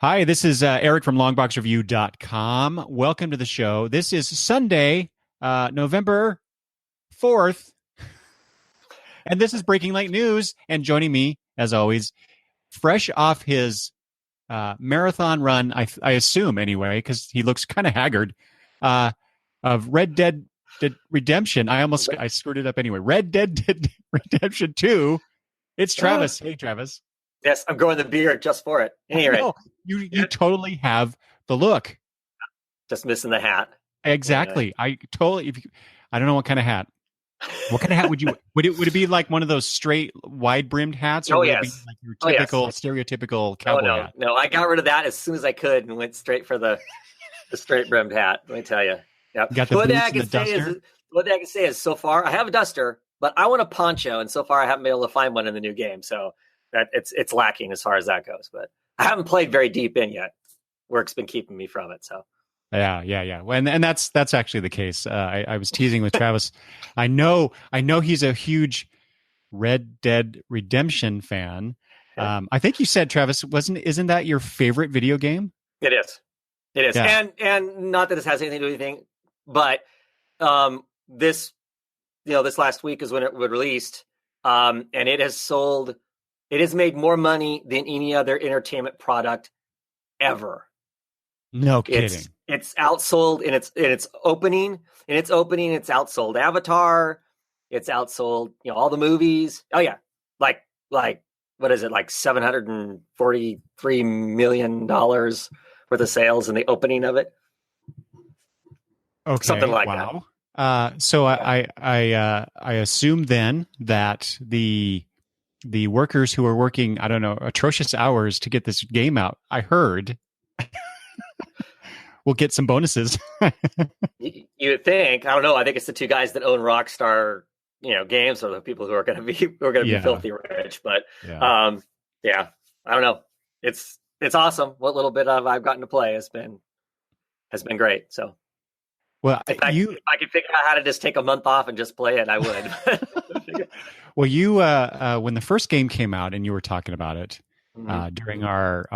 Hi, this is Eric from longboxreview.com. Welcome to the show. This is Sunday, November 4th, and this is Breaking Late News. And joining me, as always, fresh off his marathon run, I assume anyway, because he looks kind of haggard, of Red Dead Redemption. I screwed it up anyway. Red Dead Redemption 2. It's Travis. Hey, Travis. Yes, I'm growing the beard just for it. Anyway, you totally have the look. Just missing the hat. Exactly. Yeah. I don't know what kind of hat. What kind of hat would you? Would it be like one of those straight, wide brimmed hats, or would it be like your typical, stereotypical cowboy hat? No, I got rid of that as soon as I could and went straight for the straight brimmed hat. Let me tell you. Yep. You got the boots and the duster. What I can say is, so far I have a duster, but I want a poncho, and so far I haven't been able to find one in the new game. So that it's lacking as far as that goes. But I haven't played very deep in yet. Work's been keeping me from it. So. Yeah. Well, and that's actually the case. I was teasing with Travis. I know he's a huge Red Dead Redemption fan. Yeah. I think you said, Travis, isn't that your favorite video game? It is. Yeah. And not that it has anything to do with anything, but this last week is when it was released, and it has made more money than any other entertainment product ever. No kidding. It's outsold in its opening. It's outsold Avatar. It's outsold, all the movies. Oh yeah, like what is it, like $743 million worth of sales in the opening of it. Okay, something like that. So I assume then that the workers who are working, I don't know, atrocious hours to get this game out, I heard. We'll get some bonuses. You would think. I don't know. I think it's the two guys that own Rockstar, games, are the people who are going to be filthy rich. But I don't know. It's awesome. What little bit of I've gotten to play has been great. So, well, if I could figure out how to just take a month off and just play it, I would. Well, you when the first game came out and you were talking about it. During our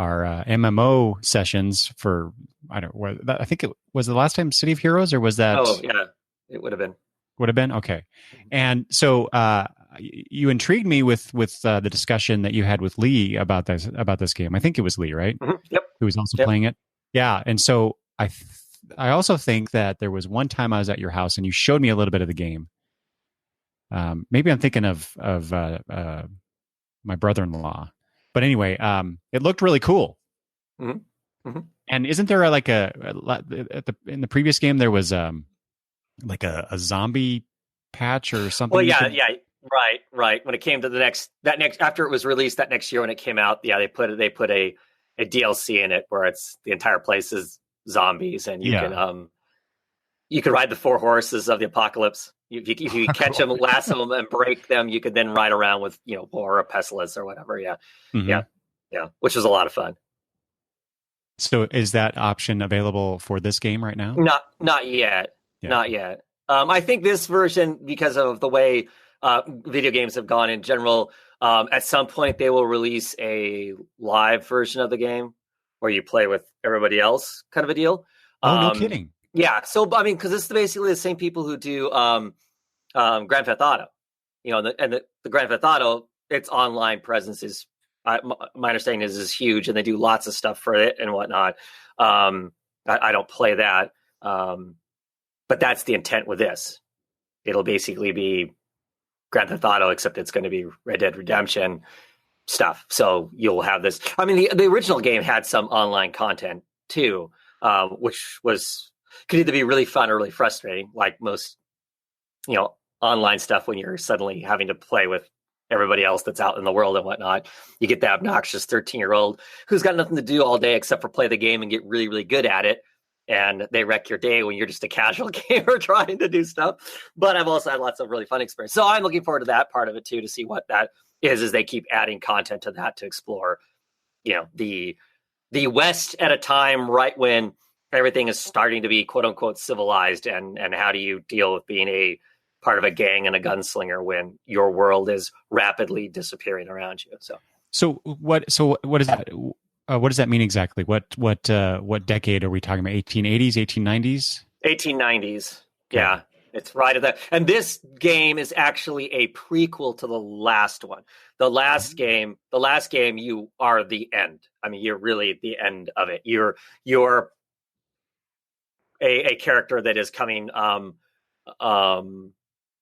MMO sessions for, I think it was the last time, City of Heroes, or was that? Oh yeah, it would have been. Would have been, okay. And so you intrigued me with the discussion that you had with Lee about this game. I think it was Lee, right? Mm-hmm. Yep. Who was also playing it. Yeah, and so I also think that there was one time I was at your house and you showed me a little bit of the game. Maybe I'm thinking of my brother-in-law. But anyway, it looked really cool. Mm-hmm. Mm-hmm. And isn't there in the previous game there was like a zombie patch or something? Well, yeah, right. When it came to after it was released that next year when it came out, they put a DLC in it where it's the entire place is zombies, and you can ride the four horses of the apocalypse. If you catch them, lasso them, and break them, you could then ride around with, or a pestilence or whatever. Yeah. Mm-hmm. Yeah. Which was a lot of fun. So is that option available for this game right now? Not yet. Yeah. Not yet. I think this version, because of the way video games have gone in general, at some point they will release a live version of the game where you play with everybody else, kind of a deal. Oh, no kidding. Yeah, so I mean, because it's basically the same people who do Grand Theft Auto, the Grand Theft Auto, its online presence is, my understanding is huge, and they do lots of stuff for it and whatnot. I don't play that, but that's the intent with this. It'll basically be Grand Theft Auto, except it's going to be Red Dead Redemption stuff. So you'll have this. I mean, the original game had some online content too, which could either be really fun or really frustrating, like most, online stuff when you're suddenly having to play with everybody else that's out in the world and whatnot. You get that obnoxious 13-year-old who's got nothing to do all day except for play the game and get really, really good at it. And they wreck your day when you're just a casual gamer trying to do stuff. But I've also had lots of really fun experience. So I'm looking forward to that part of it too, to see what that is as they keep adding content to that to explore, the West at a time right when everything is starting to be quote unquote civilized, and how do you deal with being a part of a gang and a gunslinger when your world is rapidly disappearing around you? So what is that? What does that mean exactly? What decade are we talking about? 1880s, 1890s? 1890s. Okay. Yeah, it's right at that. And this game is actually a prequel to the last one. The last game, you are the end. I mean, you're really at the end of it. You're a character that is coming,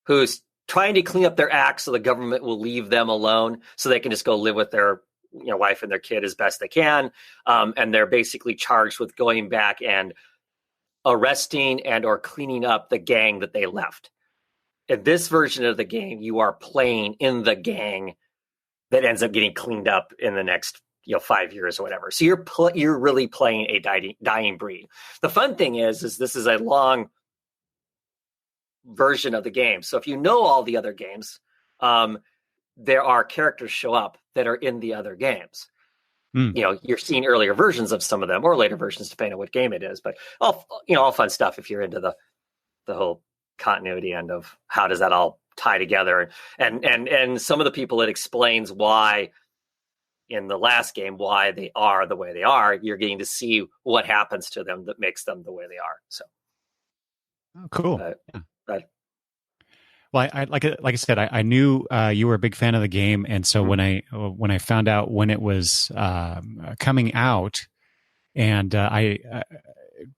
who's trying to clean up their act so the government will leave them alone so they can just go live with their wife and their kid as best they can. And they're basically charged with going back and arresting and or cleaning up the gang that they left. In this version of the game, you are playing in the gang that ends up getting cleaned up in the next 5 years or whatever. So you're really playing a dying breed. The fun thing is this is a long version of the game. So if you know all the other games, there are characters show up that are in the other games. You're seeing earlier versions of some of them or later versions depending on what game it is, but all fun stuff if you're into the whole continuity end of how does that all tie together. And some of the people, it explains why in the last game, why they are the way they are. You're getting to see what happens to them that makes them the way they are. So. Oh, cool. Well, I like I said, I knew you were a big fan of the game, and so when I found out when it was coming out, and I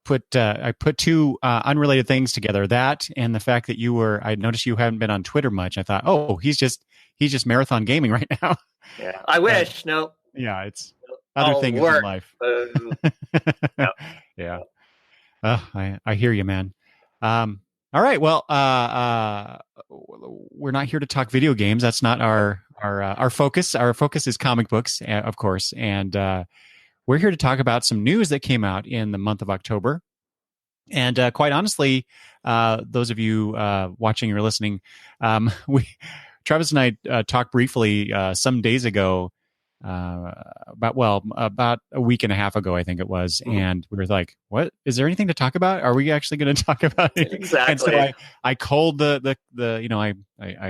put two unrelated things together, that and the fact that I noticed you haven't been on Twitter much. I thought, oh, he's just marathon gaming right now. Yeah, I wish. No. Yeah, it's other things in life. No. Yeah. I hear you, man. All right. Well, we're not here to talk video games. That's not our focus. Our focus is comic books, of course. And we're here to talk about some news that came out in the month of October. And quite honestly, those of you watching or listening, Travis and I talked briefly some days ago, about a week and a half ago, I think it was. And we were like, what, is there anything to talk about? Are we actually going to talk about it? Exactly. And so I called I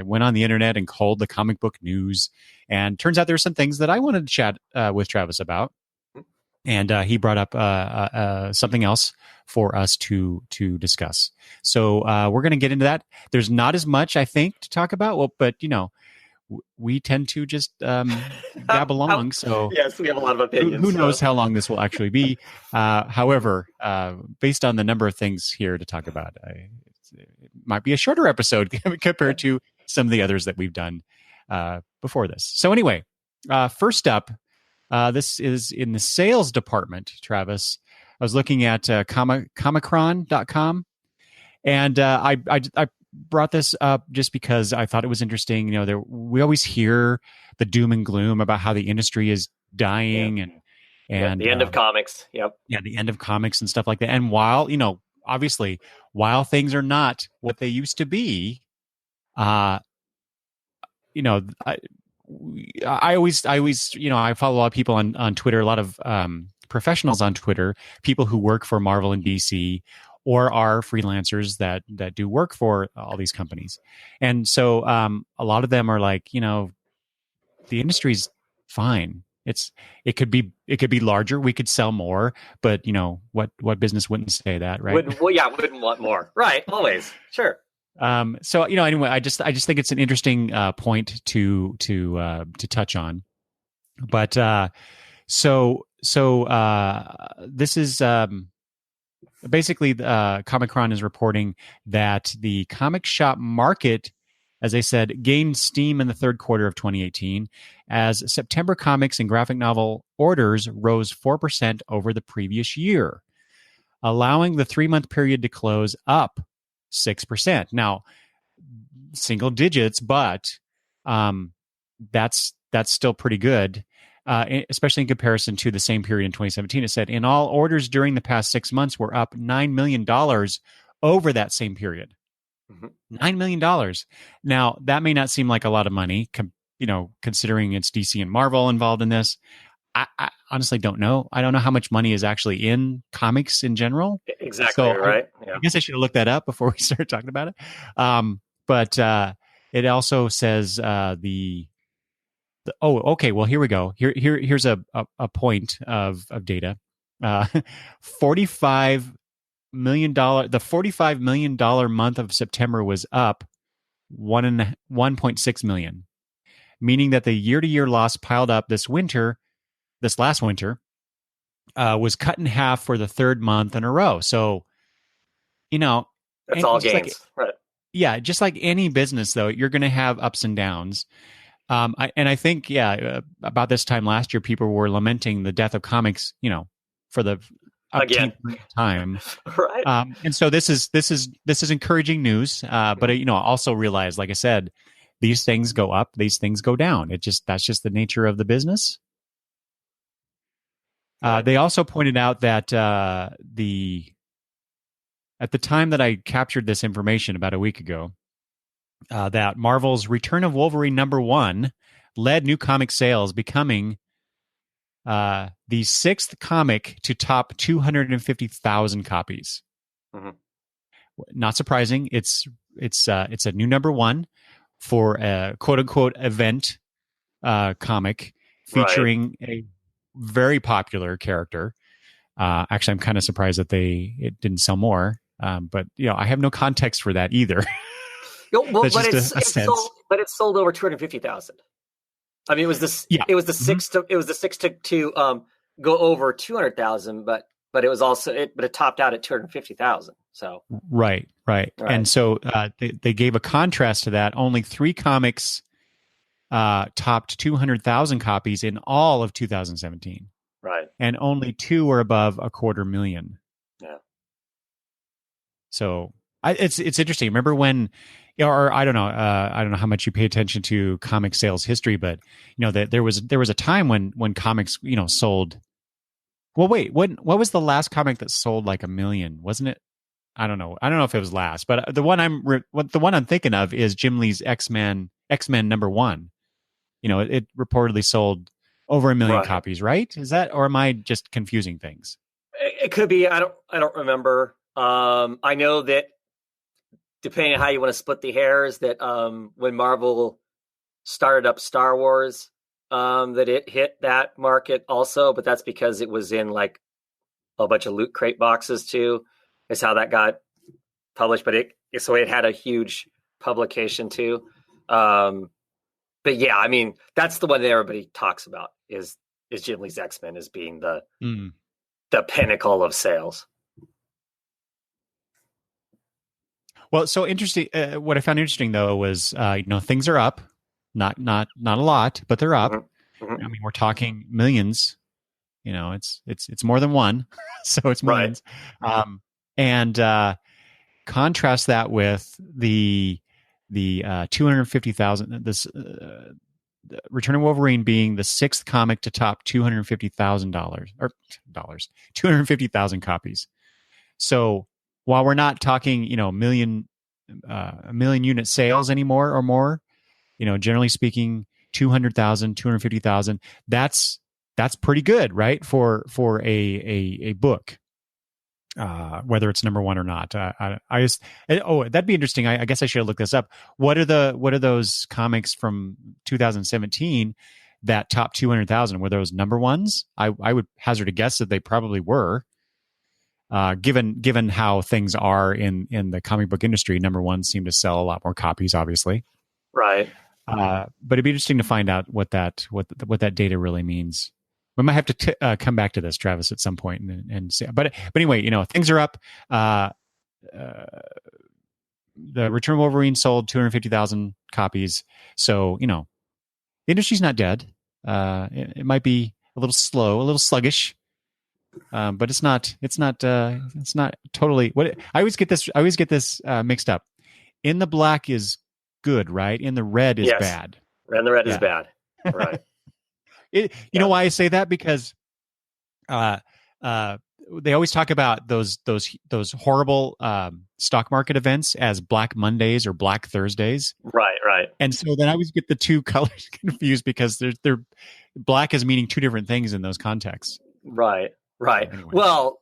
went on the internet and called the comic book news, and turns out there's some things that I wanted to chat with Travis about. And he brought up something else for us to discuss. So we're going to get into that. There's not as much, I think, to talk about, but we tend to just gab along. So yes, we have a lot of opinions. Who knows how long this will actually be? However, based on the number of things here to talk about, it might be a shorter episode compared to some of the others that we've done before this. So anyway, first up, this is in the sales department, Travis. I was looking at Comicron.com, and I brought this up just because I thought it was interesting. We always hear the doom and gloom about how the industry is dying and the end of comics. Yep. Yeah, the end of comics and stuff like that. And while obviously, while things are not what they used to be, I always I follow a lot of people on Twitter, a lot of professionals on Twitter, people who work for Marvel and DC, or are freelancers that do work for all these companies. And so a lot of them are like, the industry's fine. It could be larger. We could sell more, but what business wouldn't say that, right? Wouldn't want more. Right. Always. Sure. So anyway, I just think it's an interesting point to touch on. But so this is basically Comicron is reporting that the comic shop market, as I said, gained steam in the third quarter of 2018 as September comics and graphic novel orders rose 4% over the previous year, allowing the 3-month period to close up 6%. Now, single digits, but that's still pretty good, especially in comparison to the same period in 2017. It said, in all, orders during the past 6 months were up $9 million over that same period. $9 million. Now, that may not seem like a lot of money, considering it's DC and Marvel involved in this. I honestly don't know. I don't know how much money is actually in comics in general. Exactly, so right. I guess I should have looked that up before we started talking about it. But it also says the Okay. Well, here we go. Here's a point of data. Uh, $45 million. The $45 million month of September was up 1.6 million, meaning that the year-to-year loss piled up this last winter, was cut in half for the third month in a row. So, That's all just gains, right? Yeah, just like any business, though, you're going to have ups and downs. I think, about this time last year, people were lamenting the death of comics, for the Again. time. Right. And so this is encouraging news. But also realize, like I said, these things go up, these things go down. That's just the nature of the business. Right. They also pointed out that at the time that I captured this information about a week ago, that Marvel's Return of Wolverine #1 led new comic sales, becoming the sixth comic to top 250,000 copies. Mm-hmm. Not surprising. It's a new #1 for a quote unquote event comic featuring a very popular character. Actually, I'm kind of surprised that it didn't sell more. But I have no context for that either. But it's sold over 250,000. I mean, it was this. Yeah. It was the sixth. Mm-hmm. It was the sixth to go over 200,000, but it was also but it topped out at 250,000. So right. And so they gave a contrast to that. Only 3 comics topped 200,000 copies in all of 2017. Right. And only 2 were above 250,000. Yeah. So it's interesting. Remember when, or I don't know how much you pay attention to comic sales history, but that there was a time when comics sold. Well, wait, what was the last comic that sold like 1 million? Wasn't it? I don't know if it was last, but the one I'm thinking of is Jim Lee's X-Men #1. It reportedly sold over 1 million copies, right? Is that, or am I just confusing things? It could be. I don't remember. I know that depending on how you want to split the hairs, that when Marvel started up Star Wars, that it hit that market also, but that's because it was in like a bunch of Loot Crate boxes too. Is how that got published, but it had a huge publication too. But yeah, I mean, that's the one that everybody talks about is Jim Lee's X-Men as being the pinnacle of sales. Well, so interesting. What I found interesting though was, things are up, not a lot, but they're up. Mm-hmm. I mean, we're talking millions. It's more than one, so it's millions. Right. And contrast that with the 250,000. This Return of Wolverine being the 6th comic to top $250,000 copies. So while we're not talking, a million unit sales anymore or more, generally speaking, 200,000, 250,000, that's pretty good, right? For a book, whether it's #1 or not. That'd be interesting. I guess I should have looked this up. What are those comics from 2017 that top 200,000? Were those #1s? I would hazard a guess that they probably were. Given how things are in the comic book industry, #1s seem to sell a lot more copies, obviously. Right. But it'd be interesting to find out what that data really means. We might have to come back to this, Travis, at some point and see. But anyway, things are up. The Return of Wolverine sold 250,000 copies. So the industry's not dead. It might be a little slow, a little sluggish. But it's not totally what I always get this mixed up. In the black is good, right? In the red is bad. And the red is bad. Right. You know why I say that? Because they always talk about those horrible stock market events as Black Mondays or Black Thursdays. Right. And so then I always get the two colors confused because they're black is meaning two different things in those contexts. Right. Anyway. Well,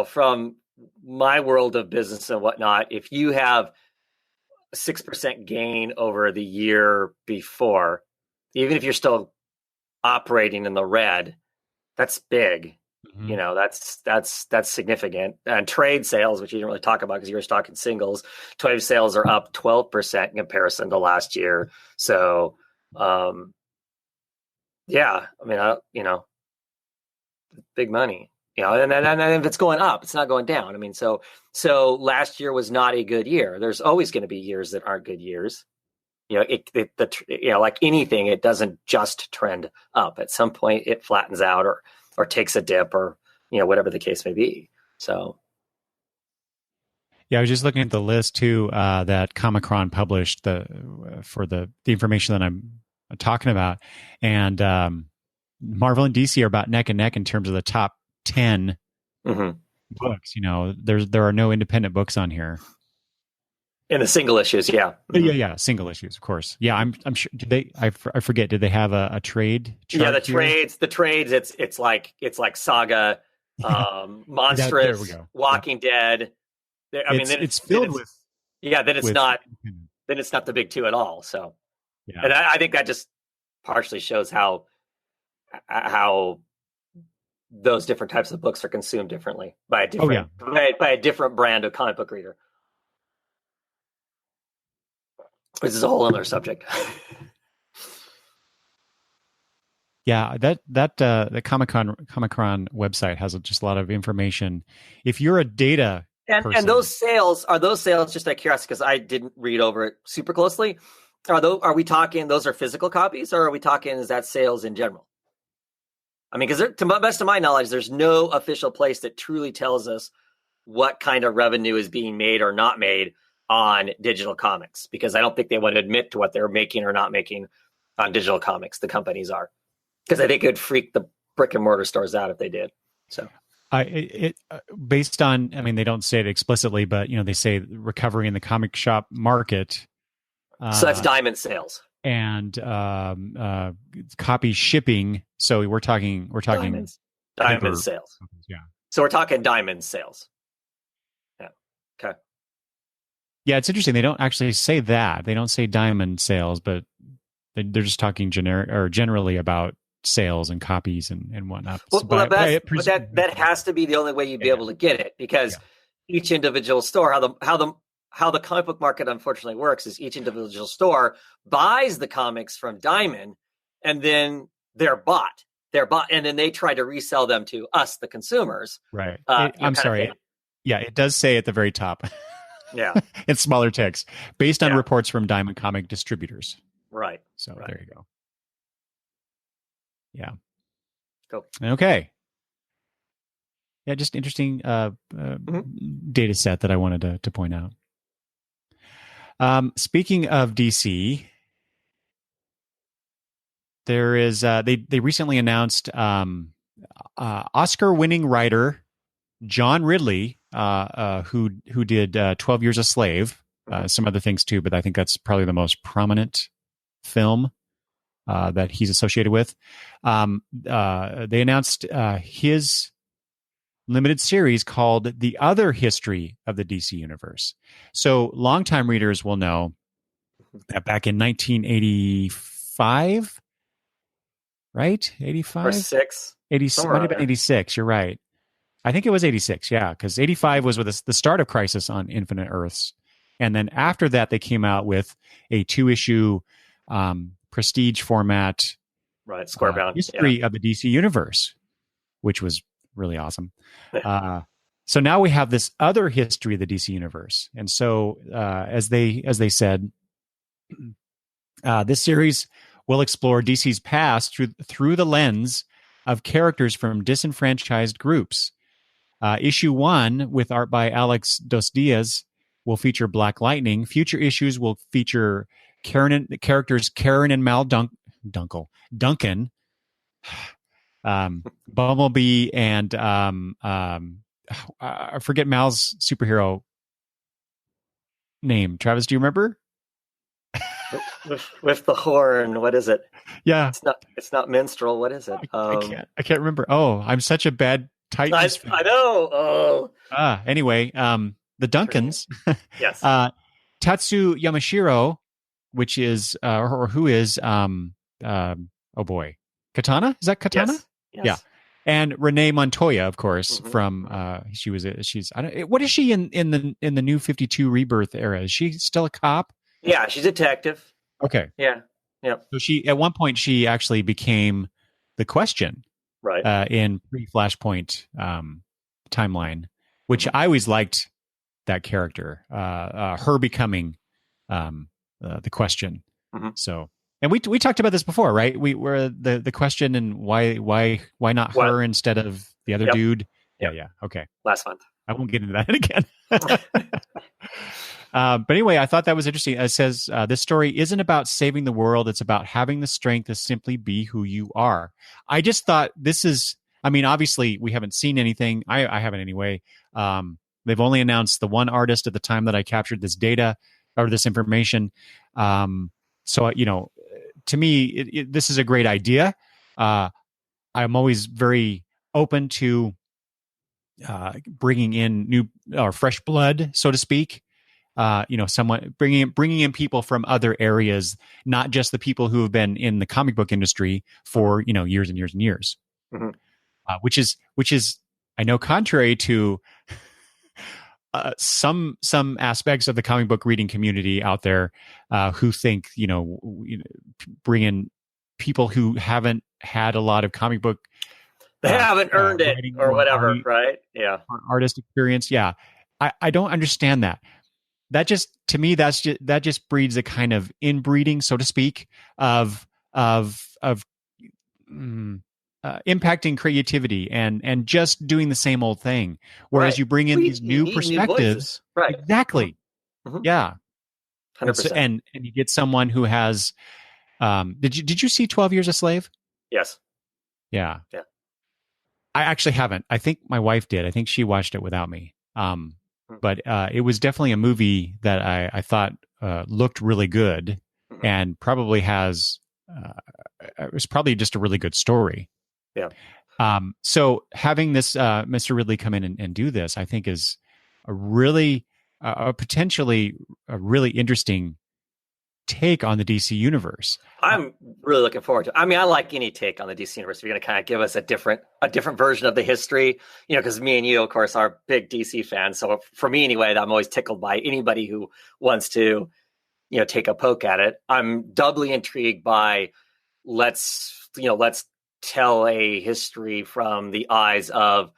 from my world of business and whatnot, if you have 6% gain over the year before, even if you're still operating in the red, that's big. Mhm. You know, that's significant. And trade sales, which you didn't really talk about because you were talking singles, trade sales are up 12% in comparison to last year. So, yeah, I mean, big money. You know, and if it's going up, it's not going down. I mean, so last year was not a good year. There's always going to be years that aren't good years. You know, like anything, it doesn't just trend up. At some point, it flattens out or takes a dip, or whatever the case may be. So, Yeah, I was just looking at the list too that Comicron published for the information that I'm talking about, and Marvel and DC are about neck and neck in terms of the top 10 books. You know, there are no independent books on here. In the single issues, yeah. Yeah, single issues, of course. Yeah, I'm sure. Did they? I forget. Did they have a trade? Yeah, the trades. It's like Saga, Monstrous, there we go. Walking Dead. I mean, it's filled with. Yeah, then it's not the big two at all. So, yeah. And I think that just partially shows how those different types of books are consumed differently by a different by a different brand of comic book reader. This is a whole other subject. Yeah, the Comicron website has just a lot of information. If you're a data person, and those sales just out of curiosity, because I didn't read over it super closely. Are we talking those are physical copies, or are we talking is that sales in general? I mean, because to the best of my knowledge, there's no official place that truly tells us what kind of revenue is being made or not made on digital comics, because I don't think they want to admit to what they're making or not making on digital comics. The companies are, because I think it would freak the brick and mortar stores out if they did. So, based on, I mean, they don't say it explicitly, but they say recovery in the comic shop market. So that's Diamond sales and copy shipping. So we're talking Diamond sales. Yeah. So we're talking Diamond sales. Yeah. Okay. Yeah, it's interesting. They don't actually say that. They don't say diamond sales, but they're just talking generally about sales and copies and whatnot. Well, that has to be the only way you'd be able to get it, because each individual store, how the comic book market unfortunately works is each individual store buys the comics from Diamond, and then they're bought, and then they try to resell them to us, the consumers. Right. I'm sorry. Yeah, it does say at the very top. Yeah. In smaller text, based on reports from Diamond Comic distributors. Right. So there you go. Yeah. Cool. Okay. Yeah, just interesting data set that I wanted to point out. Speaking of DC, there is they recently announced Oscar-winning writer John Ridley, who did 12 Years a Slave, some other things too, but I think that's probably the most prominent film that he's associated with. They announced his limited series called The Other History of the DC Universe. So longtime readers will know that back in 1985, right? 85? Or 6? 86, might have been 86, you're right. I think it was 86, yeah, because 85 was with the start of Crisis on Infinite Earths. And then after that, they came out with a 2-issue prestige format square-bound history of the DC Universe, which was really awesome. So now we have this other history of the DC Universe. And so as they said, this series will explore DC's past through the lens of characters from disenfranchised groups. Issue 1, with art by Alex Dos Diaz, will feature Black Lightning. Future issues will feature characters Karen and Mal Duncan, Bumblebee, and I forget Mal's superhero name. Travis, do you remember? with the horn, what is it? Yeah, it's not minstrel. What is it? I can't remember. Oh, I'm such a bad Titans fan. I know. Oh. Anyway, the Duncans. Yes. Tatsu Yamashiro, which is or who is oh boy, Katana, is that Katana? Yes. Yes. Yeah. And Renee Montoya, of course, Mhm. from she's I don't, what is she in the New 52 Rebirth era? Is she still a cop? Yeah, she's a detective. Okay. Yeah. Yep. So she at one point she actually became the Question Right. in pre-Flashpoint timeline, which Mhm. I always liked that character, her becoming the Question. Mhm. So, and we talked about this before, right? We were the Question and why not What? her instead of the other Yep. dude? Yep. Yeah. Okay. Last month. I won't get into that again. But anyway, I thought that was interesting. It says this story isn't about saving the world; it's about having the strength to simply be who you are. I just thought this is. I mean, obviously, we haven't seen anything. I haven't anyway. They've only announced the one artist at the time that I captured this data or this information. So to me, this is a great idea. I'm always very open to bringing in new or fresh blood, so to speak. Someone bringing in people from other areas, not just the people who have been in the comic book industry for years and years and years. Mm-hmm. Which is I know contrary to some aspects of the comic book reading community out there who think bring in people who haven't had a lot of comic book they haven't earned it or whatever, right? Yeah, artist experience. Yeah, I don't understand that. That just to me that just breeds a kind of inbreeding, so to speak, of impacting creativity and just doing the same old thing. Whereas you bring in these new perspectives, new right? Exactly. Mm-hmm. Yeah, 100%. And you get someone who has. Did you see 12 Years a Slave? Yes. Yeah. I actually haven't. I think my wife did. I think she watched it without me. But it was definitely a movie that I thought looked really good and probably has. It was probably just a really good story. Yeah. So having this Mr. Ridley come in and do this, I think, is a really potentially a really interesting take on the DC universe. I'm really looking forward to it. I mean, I like any take on the DC universe. If you're going to kind of give us a different version of the history, because me and you, of course, are big DC fans. So for me, anyway, I'm always tickled by anybody who wants to, take a poke at it. I'm doubly intrigued by let's tell a history from the eyes of,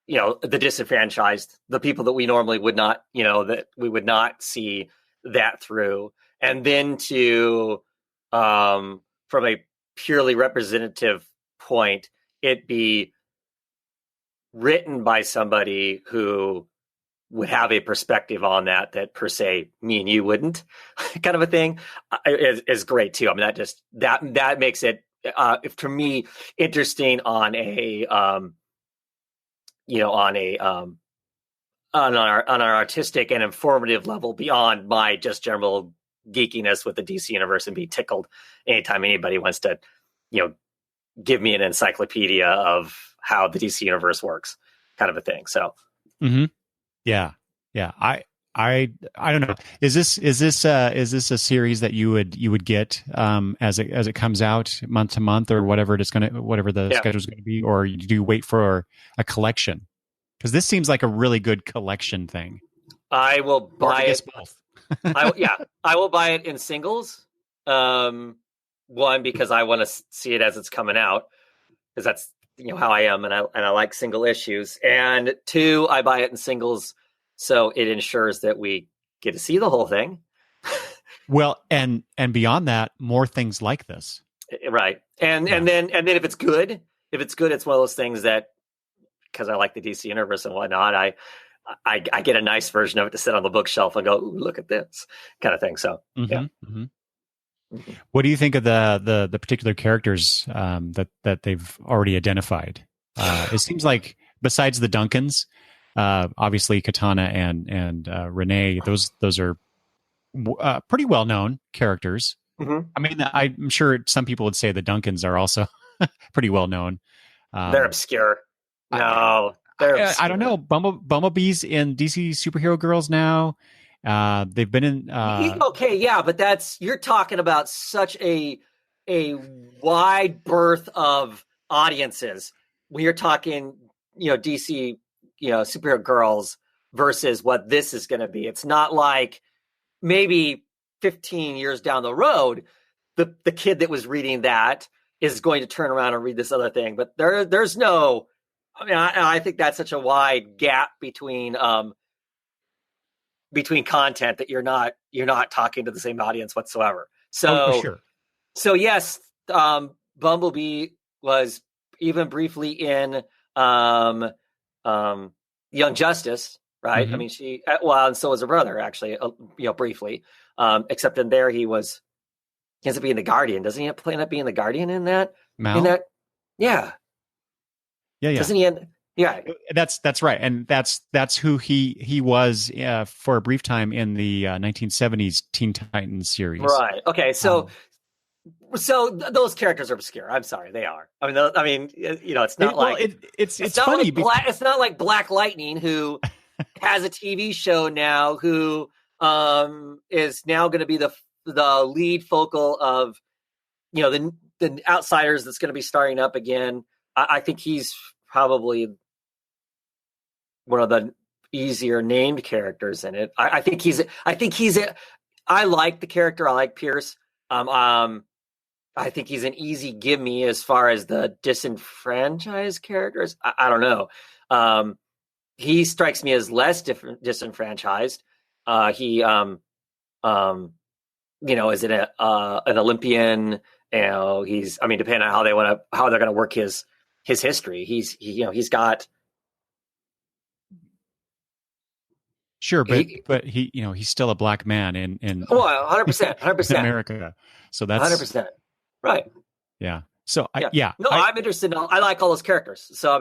the disenfranchised, the people that we normally would not, that we would not see that through. And then to, from a purely representative point, it be written by somebody who would have a perspective on that per se me and you wouldn't, kind of a thing, is great too. I mean, that makes it, to me, interesting on an artistic and informative level beyond my just general geekiness with the DC universe and be tickled anytime anybody wants to, give me an encyclopedia of how the DC universe works, kind of a thing. So, yeah. I don't know. Is this a series that you would get as it comes out month to month or whatever the schedule is going to be, or do you wait for a collection? Because this seems like a really good collection thing. I will buy it both. I will buy it in singles. One, because I want to see it as it's coming out, because that's how I am, and I like single issues. And two, I buy it in singles, so it ensures that we get to see the whole thing. Well, and beyond that, more things like this, right? And then if it's good, it's one of those things that, because I like the DC universe and whatnot, I get a nice version of it to sit on the bookshelf and go, ooh, look at this kind of thing. So, yeah. Mm-hmm. What do you think of the particular characters that they've already identified? It seems like besides the Duncans, obviously Katana and Renee, those are pretty well known characters. Mm-hmm. I mean, I'm sure some people would say the Duncans are also pretty well known. They're obscure. No, they're obscure. I don't know. Bumblebee's in DC Superhero Girls now. They've been in. Okay, yeah, but you're talking about such a a wide berth of audiences when you're talking, DC, superhero girls versus what this is going to be. It's not like maybe 15 years down the road, the kid that was reading that is going to turn around and read this other thing. But there's no, I think that's such a wide gap between content that you're not talking to the same audience whatsoever. So, for sure. So yes, Bumblebee was even briefly in Young Justice, right? Mm-hmm. I mean, and so was her brother, actually, briefly. Except in there, he ends up being the Guardian. Doesn't he end up being the Guardian in that? Mal? In that, yeah. Doesn't he end? Yeah, that's right, and that's who he was for a brief time in the 1970s Teen Titans series. Right. Okay. So those characters are obscure. I'm sorry, they are. I mean, it's not it's funny. It's not like Black Lightning, who has a TV show now, who is now going to be the lead focal of the Outsiders that's going to be starting up again. I think he's probably one of the easier named characters in it. I think he's I like the character. I like Pierce. I think he's an easy give me as far as the disenfranchised characters. I don't know. He strikes me as less disenfranchised. He is an Olympian. He's, depending on how they're going to work his history. He's got. Sure, but he's still a black man in 100%, in America. So that's 100%. Right. Yeah. So I'm interested in I like all those characters. So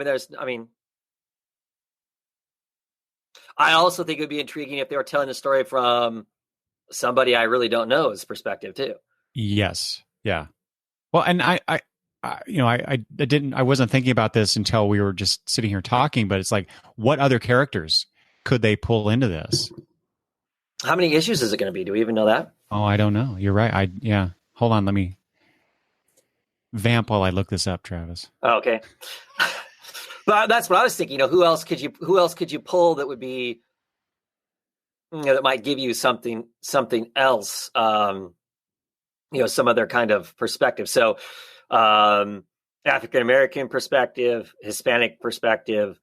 I also think it would be intriguing if they were telling the story from somebody I really don't know's perspective too. Yes. Yeah. Well, and I wasn't thinking about this until we were just sitting here talking, but it's like, what other characters could they pull into this? How many issues is it going to be? Do we even know that? Oh, I don't know. You're right. Hold on. Let me vamp while I look this up, Travis. Oh, okay. But that's what I was thinking. Who else could you pull that would be, that might give you something else? Some other kind of perspective. So, African American perspective, Hispanic perspective,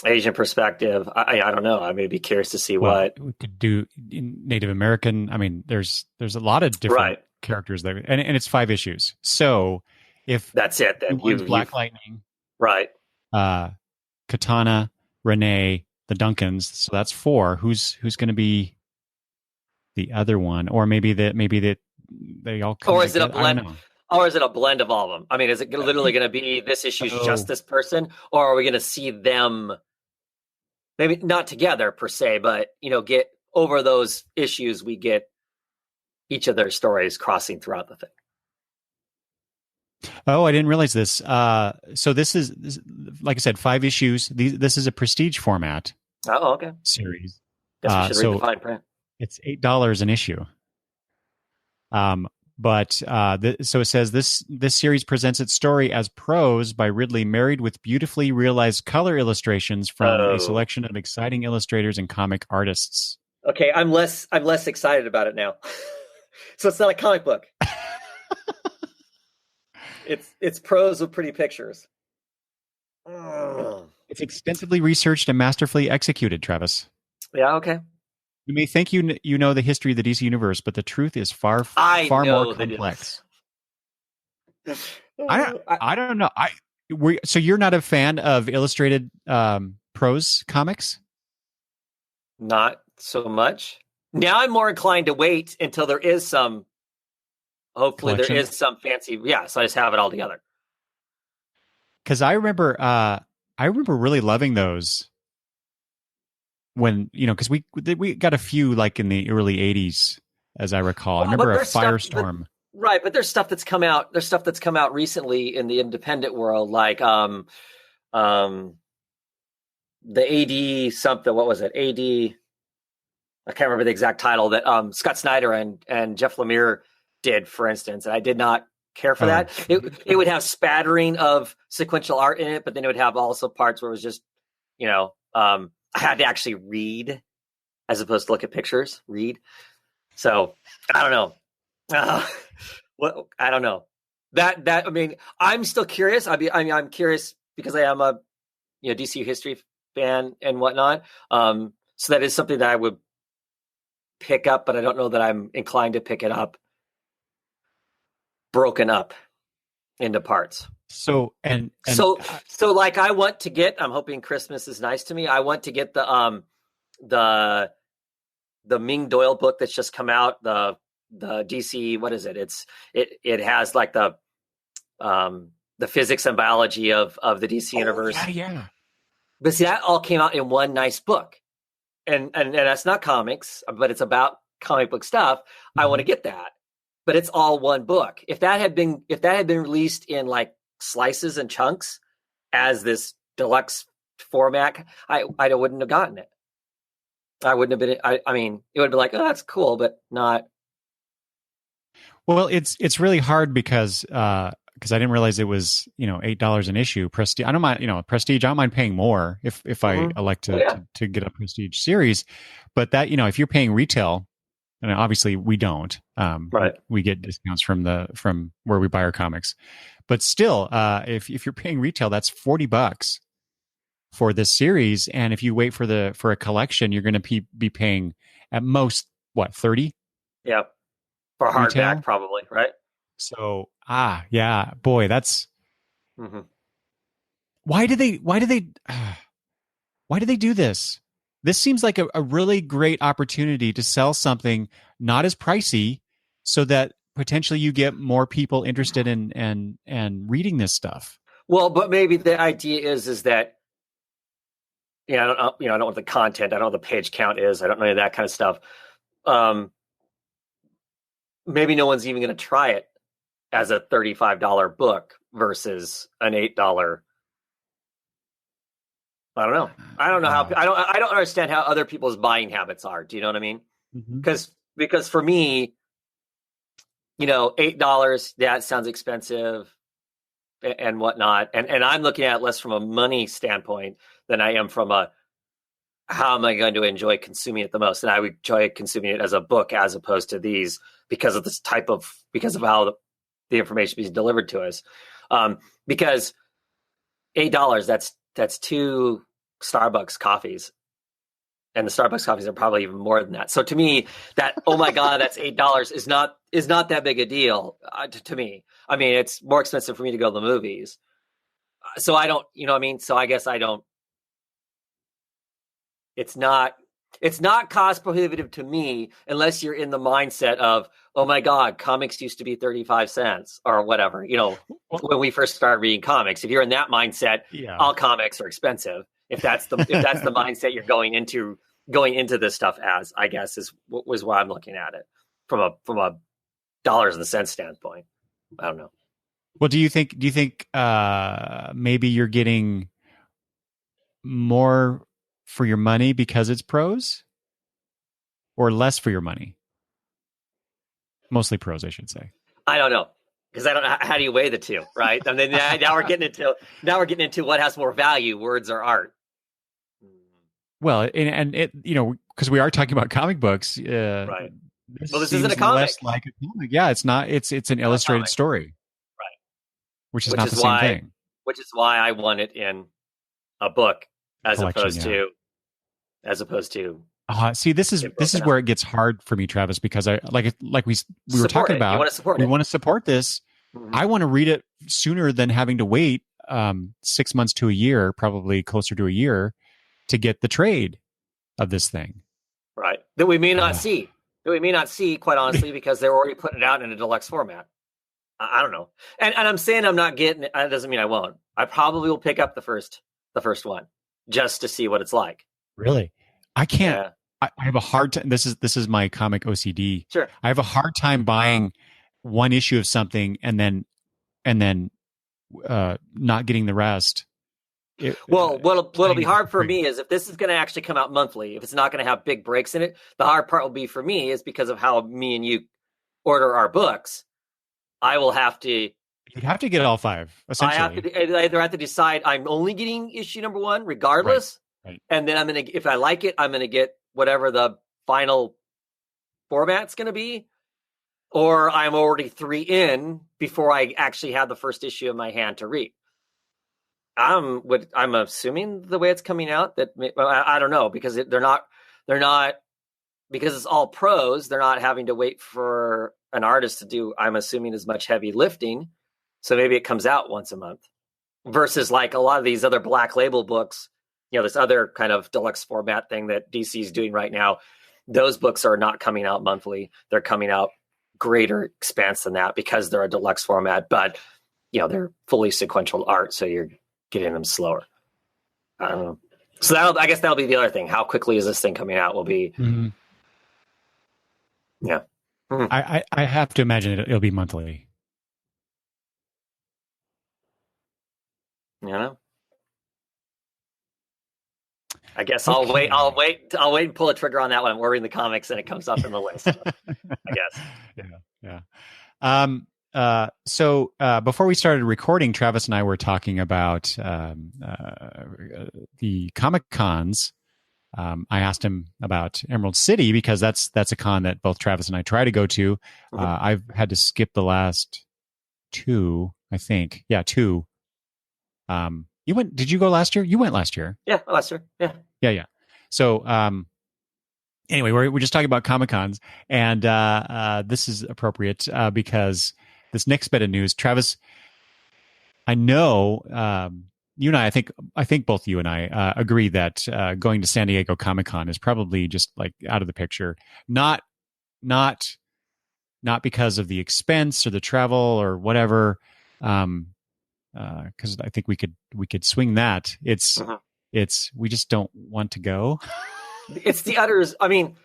Asian perspective. I don't know. I may be curious to see what we could do in Native American. There's a lot of different characters there, and it's 5 issues. So if that's it, then Black Lightning, right? Katana, Renee, the Duncans. So that's 4. Who's going to be the other one? Or maybe that they all come or is together? It a blend? Or is it a blend of all of them? Is it literally going to be this issue's just this person, or are we going to see them? Maybe not together per se, but get over those issues. We get each of their stories crossing throughout the thing. Oh, I didn't realize this. So this is, like I said, 5 issues. This is a prestige format. Oh, okay. Series. Guess we should read the fine print. It's $8 an issue. So it says this series presents its story as prose by Ridley, married with beautifully realized color illustrations from a selection of exciting illustrators and comic artists. Okay, I'm less excited about it now. So it's not a comic book. It's prose with pretty pictures. It's extensively researched and masterfully executed, Travis. Yeah, okay. You may think you know the history of the DC universe, but the truth is far more complex. I don't know. So you're not a fan of illustrated prose comics? Not so much. Now I'm more inclined to wait until there is some. Hopefully, collection. There is some fancy. Yeah, so I just have it all together. Because I remember really loving those. When because we got a few like in the early 80s, as I recall. I remember a Firestorm. But there's stuff that's come out. There's stuff that's come out recently in the independent world, like the AD something. What was it? AD. I can't remember the exact title. That Scott Snyder and Jeff Lemire did, for instance. And I did not care for Oh. that. It would have spattering of sequential art in it, but then it would have also parts where it was just, I had to actually read as opposed to look at pictures, read. So I don't know. I don't know. I mean, I'm still curious. I'm curious because I am a DCU history fan and whatnot. So that is something that I would pick up, but I don't know that I'm inclined to pick it up broken up into parts. So so like I want to get. I'm hoping Christmas is nice to me. I want to get the Ming Doyle book that's just come out. The DC, what is it? It has like the physics and biology of the DC universe. Yeah. But see, that all came out in one nice book, and that's not comics, but it's about comic book stuff. Mm-hmm. I want to get that, but it's all one book. If that had been released in like slices and chunks as this deluxe format, I wouldn't have gotten it. I wouldn't have been. I mean, it would be like, oh, that's cool, but not. Well, it's really hard because I didn't realize it was $8 an issue. Prestige. I don't mind Prestige. I don't mind paying more if I elect to get a Prestige series, but that if you're paying retail, and obviously we don't. Right. We get discounts from where we buy our comics, but still, if you're paying retail, that's $40 for this series, and if you wait for a collection, you're going to be paying at most what, 30? Yeah, for hardback probably, right? So yeah, boy, that's why do they do this? This seems like a really great opportunity to sell something not as pricey, so that potentially you get more people interested in and reading this stuff. Well, but maybe the idea is that. Yeah, I don't know. I don't know what the content. I don't know what the page count is. I don't know any of that kind of stuff. Maybe no one's even going to try it as a $35 book versus an $8. I don't know. I don't know how. I don't understand how other people's buying habits are. Do you know what I mean? Because for me, $8. That sounds expensive and whatnot. And I'm looking at it less from a money standpoint than I am from how am I going to enjoy consuming it the most? And I would enjoy consuming it as a book as opposed to these because of how the information is delivered to us. Because $8, that's 2 Starbucks coffees. And the Starbucks coffees are probably even more than that. So to me, that, oh my God, that's $8 is not that big a deal to me. I mean, it's more expensive for me to go to the movies. So I don't, So I guess I don't. It's not cost prohibitive to me unless you're in the mindset of, oh my God, comics used to be 35 cents or whatever. When we first started reading comics, if you're in that mindset, all comics are expensive. If that's the mindset you're going into this stuff as, I guess was why I'm looking at it from a dollars and cents standpoint. I don't know. Well, do you think maybe you're getting more for your money because it's prose, or less for your money? Mostly prose, I should say. I don't know, because I don't know how do you weigh the two, right? I mean, now we're getting into what has more value, words or art. Well, and it because we are talking about comic books, right? This seems isn't a comic. Less like a comic. Yeah, it's not. It's an illustrated story, right? Which is not the same thing. Which is why I want it in a book as opposed to. See, this is where it gets hard for me, Travis, because I like we were talking about. We want to support this. Mm-hmm. I want to read it sooner than having to wait 6 months to a year, probably closer to a year, to get the trade of this thing. Right. That we may not see. Quite honestly, because they're already putting it out in a deluxe format. I don't know. And I'm saying I'm not getting it. That doesn't mean I won't. I probably will pick up the first one just to see what it's like. Really? I can't. Yeah. I have a hard time. This is my comic OCD. Sure. I have a hard time buying one issue of something and then not getting the rest. What'll be hard for me is if this is going to actually come out monthly, if it's not going to have big breaks in it, the hard part will be for me is because of how me and you order our books, I will have to. You'd have to get all 5, essentially. I either have to decide I'm only getting issue number 1, regardless, right. And then I'm gonna, if I like it, I'm gonna get whatever the final format's gonna be, or I'm already 3 in before I actually have the first issue in my hand to read. I'm assuming the way it's coming out that I don't know, because they're not because it's all prose. They're not having to wait for an artist to do, I'm assuming, as much heavy lifting. So maybe it comes out once a month versus like a lot of these other Black Label books, this other kind of deluxe format thing that DC is doing right now. Those books are not coming out monthly. They're coming out greater expanse than that because they're a deluxe format, but they're fully sequential art. So you're getting them slower. I don't know. So I guess that'll be the other thing. How quickly is this thing coming out will be. Mm-hmm. Yeah. I have to imagine it'll be monthly. I guess I'll wait and pull a trigger on that when I'm ordering the comics and it comes up in the list. I guess. Yeah. So before we started recording, Travis and I were talking about the Comic Cons. I asked him about Emerald City because that's a con that both Travis and I try to go to. Mm-hmm. I've had to skip the last 2, I think. Yeah, 2. You went? Did you go last year? You went last year. Yeah, last year. Yeah. Yeah. So anyway, we're just talking about Comic Cons, and this is appropriate because this next bit of news, Travis. I know you and I think both you and I agree that going to San Diego Comic-Con is probably just like out of the picture. Not because of the expense or the travel or whatever. Because I think we could swing that. It's we just don't want to go. It's the utter. I mean,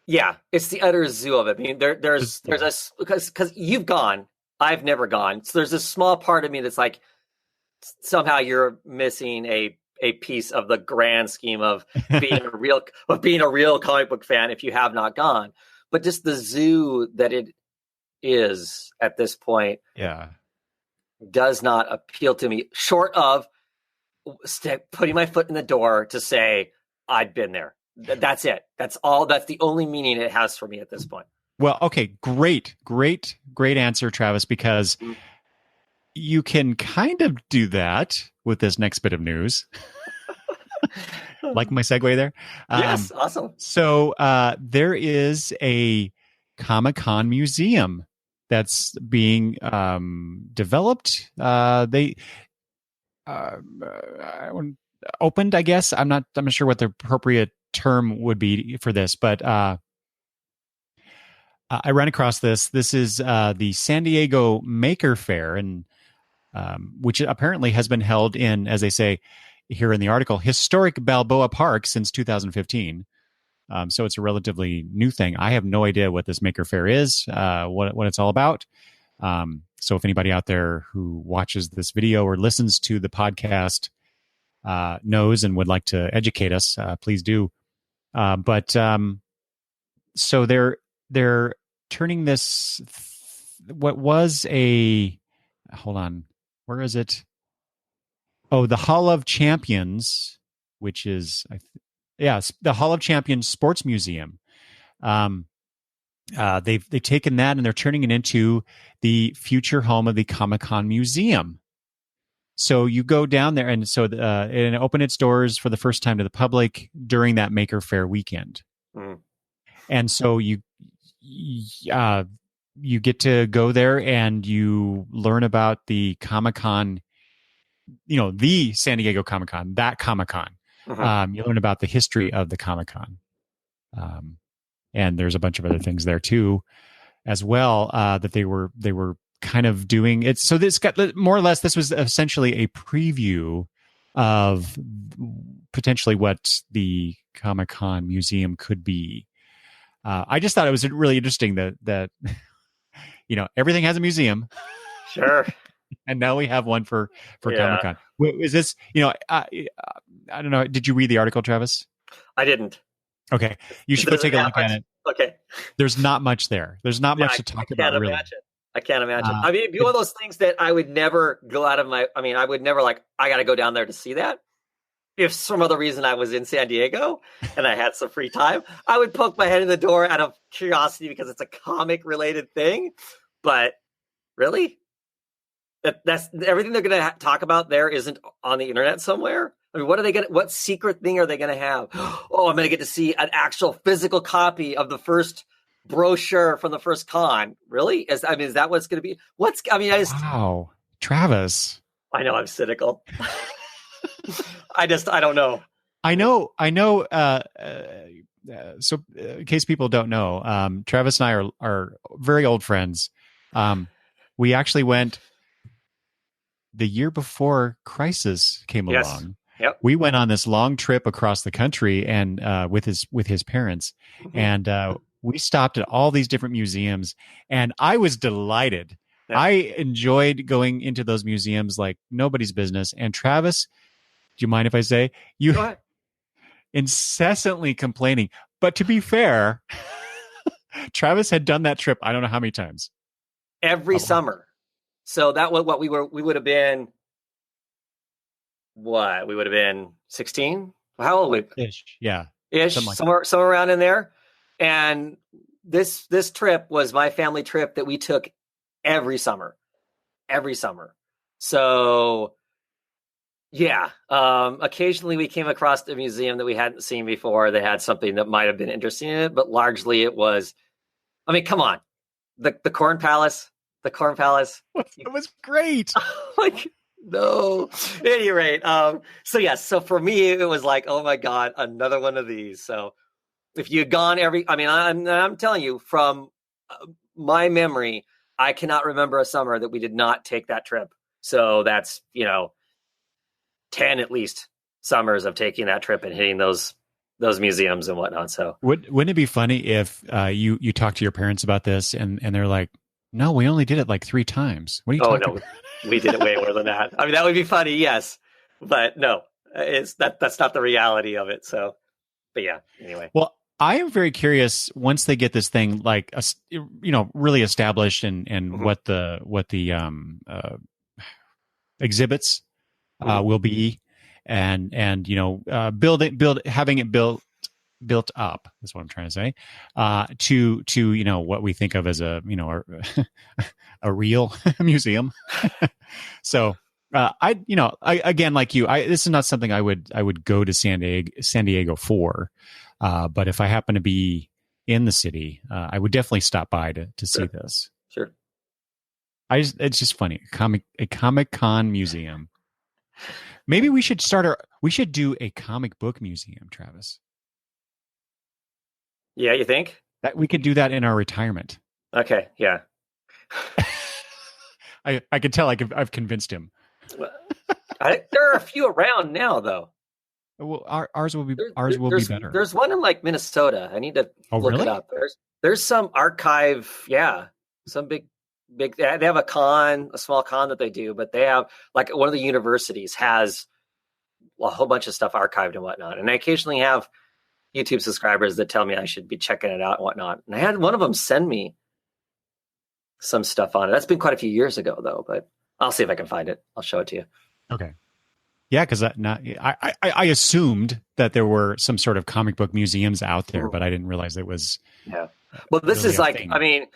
yeah, it's the utter zoo of it. I mean, there's a because you've gone, I've never gone. So there's a small part of me that's like, somehow you're missing a piece of the grand scheme of being a real comic book fan if you have not gone. But just the zoo that it is at this point, does not appeal to me. Short of putting my foot in the door to say I've been there. That's it. That's all. That's the only meaning it has for me at this point. Well, okay, great answer, Travis, because you can kind of do that with this next bit of news. Like my segue there? Yes, awesome. So there is a Comic-Con museum that's being developed. They opened, I guess. I'm not sure what the appropriate term would be for this, but I ran across this. This is the San Diego Maker Faire, and which apparently has been held in, as they say here in the article, historic Balboa Park since 2015. So it's a relatively new thing. I have no idea what this Maker Faire is, what it's all about. So if anybody out there who watches this video or listens to the podcast knows and would like to educate us, please do. But so they're turning this what was a hold on, where is it? Oh, the Hall of Champions, which is the Hall of Champions Sports Museum. They've taken that and they're turning it into the future home of the Comic-Con Museum. So you go down there, and so it opened its doors for the first time to the public during that Maker Faire weekend. And so you get to go there and you learn about the Comic-Con, the San Diego Comic-Con, that Comic-Con. You learn about the history of the Comic-Con. And there's a bunch of other things there too, as well, that they were kind of doing it. So this got more or less, this was essentially a preview of potentially what the Comic-Con museum could be. I just thought it was really interesting that everything has a museum. Sure. And now we have one for Comic-Con. Is this, I don't know. Did you read the article, Travis? I didn't. Okay. You should go take a look at it. Okay. There's not much there. There's not much to talk about, really. Imagine. I can't imagine. I mean, it'd be one of those things that I would never go out of my. I mean, I would never like. I got to go down there to see that. If some other reason I was in San Diego and I had some free time, I would poke my head in the door out of curiosity because it's a comic related thing. But really, that's everything they're going to talk about there isn't on the internet somewhere. I mean, what secret thing are they going to have? Oh, I'm going to get to see an actual physical copy of the first brochure from the first con. Really? Is that what's going to be? Wow. Travis. I know I'm cynical. I don't know. I know. So in case people don't know, Travis and I are very old friends. We actually went the year before Crisis came along. Yep. We went on this long trip across the country and with his parents, and we stopped at all these different museums, and I was delighted. Yeah. I enjoyed going into those museums like nobody's business. And Travis, do you mind if I say you incessantly complaining? But to be fair, Travis had done that trip I don't know how many times. Every summer. So that was what we would have been. What? We would have been 16? How old were we? Ish. Yeah. Ish. Somewhere around in there. And this trip was my family trip that we took every summer. Every summer. So yeah. Occasionally we came across a museum that we hadn't seen before. They had something that might have been interesting in it, but largely it was, I mean, come on. The Corn Palace. The Corn Palace. It was great. Like, no. At any rate, so yes. So for me, it was like, oh my God, another one of these. So if you had gone I'm telling you from my memory, I cannot remember a summer that we did not take that trip. So that's, 10 at least summers of taking that trip and hitting those museums and whatnot. So wouldn't it be funny if you talk to your parents about this and they're like, no, we only did it like 3 times. What are you talking about? We did it way more than that. I mean, that would be funny, yes, but no, that's not the reality of it. So, but yeah, anyway. Well, I am very curious once they get this thing like really established and what the exhibits will be, and having it built up is what I'm trying to say, to what we think of as a real museum. So I again, like you, this is not something I would go to San Diego for, but if I happen to be in the city, I would definitely stop by to see this. Sure. It's just funny, a Comic-Con museum. Maybe we should do a comic book museum, Travis. Yeah, you think? That we could do that in our retirement. Okay, yeah. I could tell I've convinced him. There are a few around now, though. Well, ours will be better. There's one in like Minnesota. I need to look it up. There's some archive, some big. They have a small con that they do, but they have like one of the universities has a whole bunch of stuff archived and whatnot. And I occasionally have YouTube subscribers that tell me I should be checking it out and whatnot. And I had one of them send me some stuff on it. That's been quite a few years ago, though, but I'll see if I can find it. I'll show it to you. Okay. Yeah, because I assumed that there were some sort of comic book museums out there, but I didn't realize it was. Yeah. Well, this really is like, thing.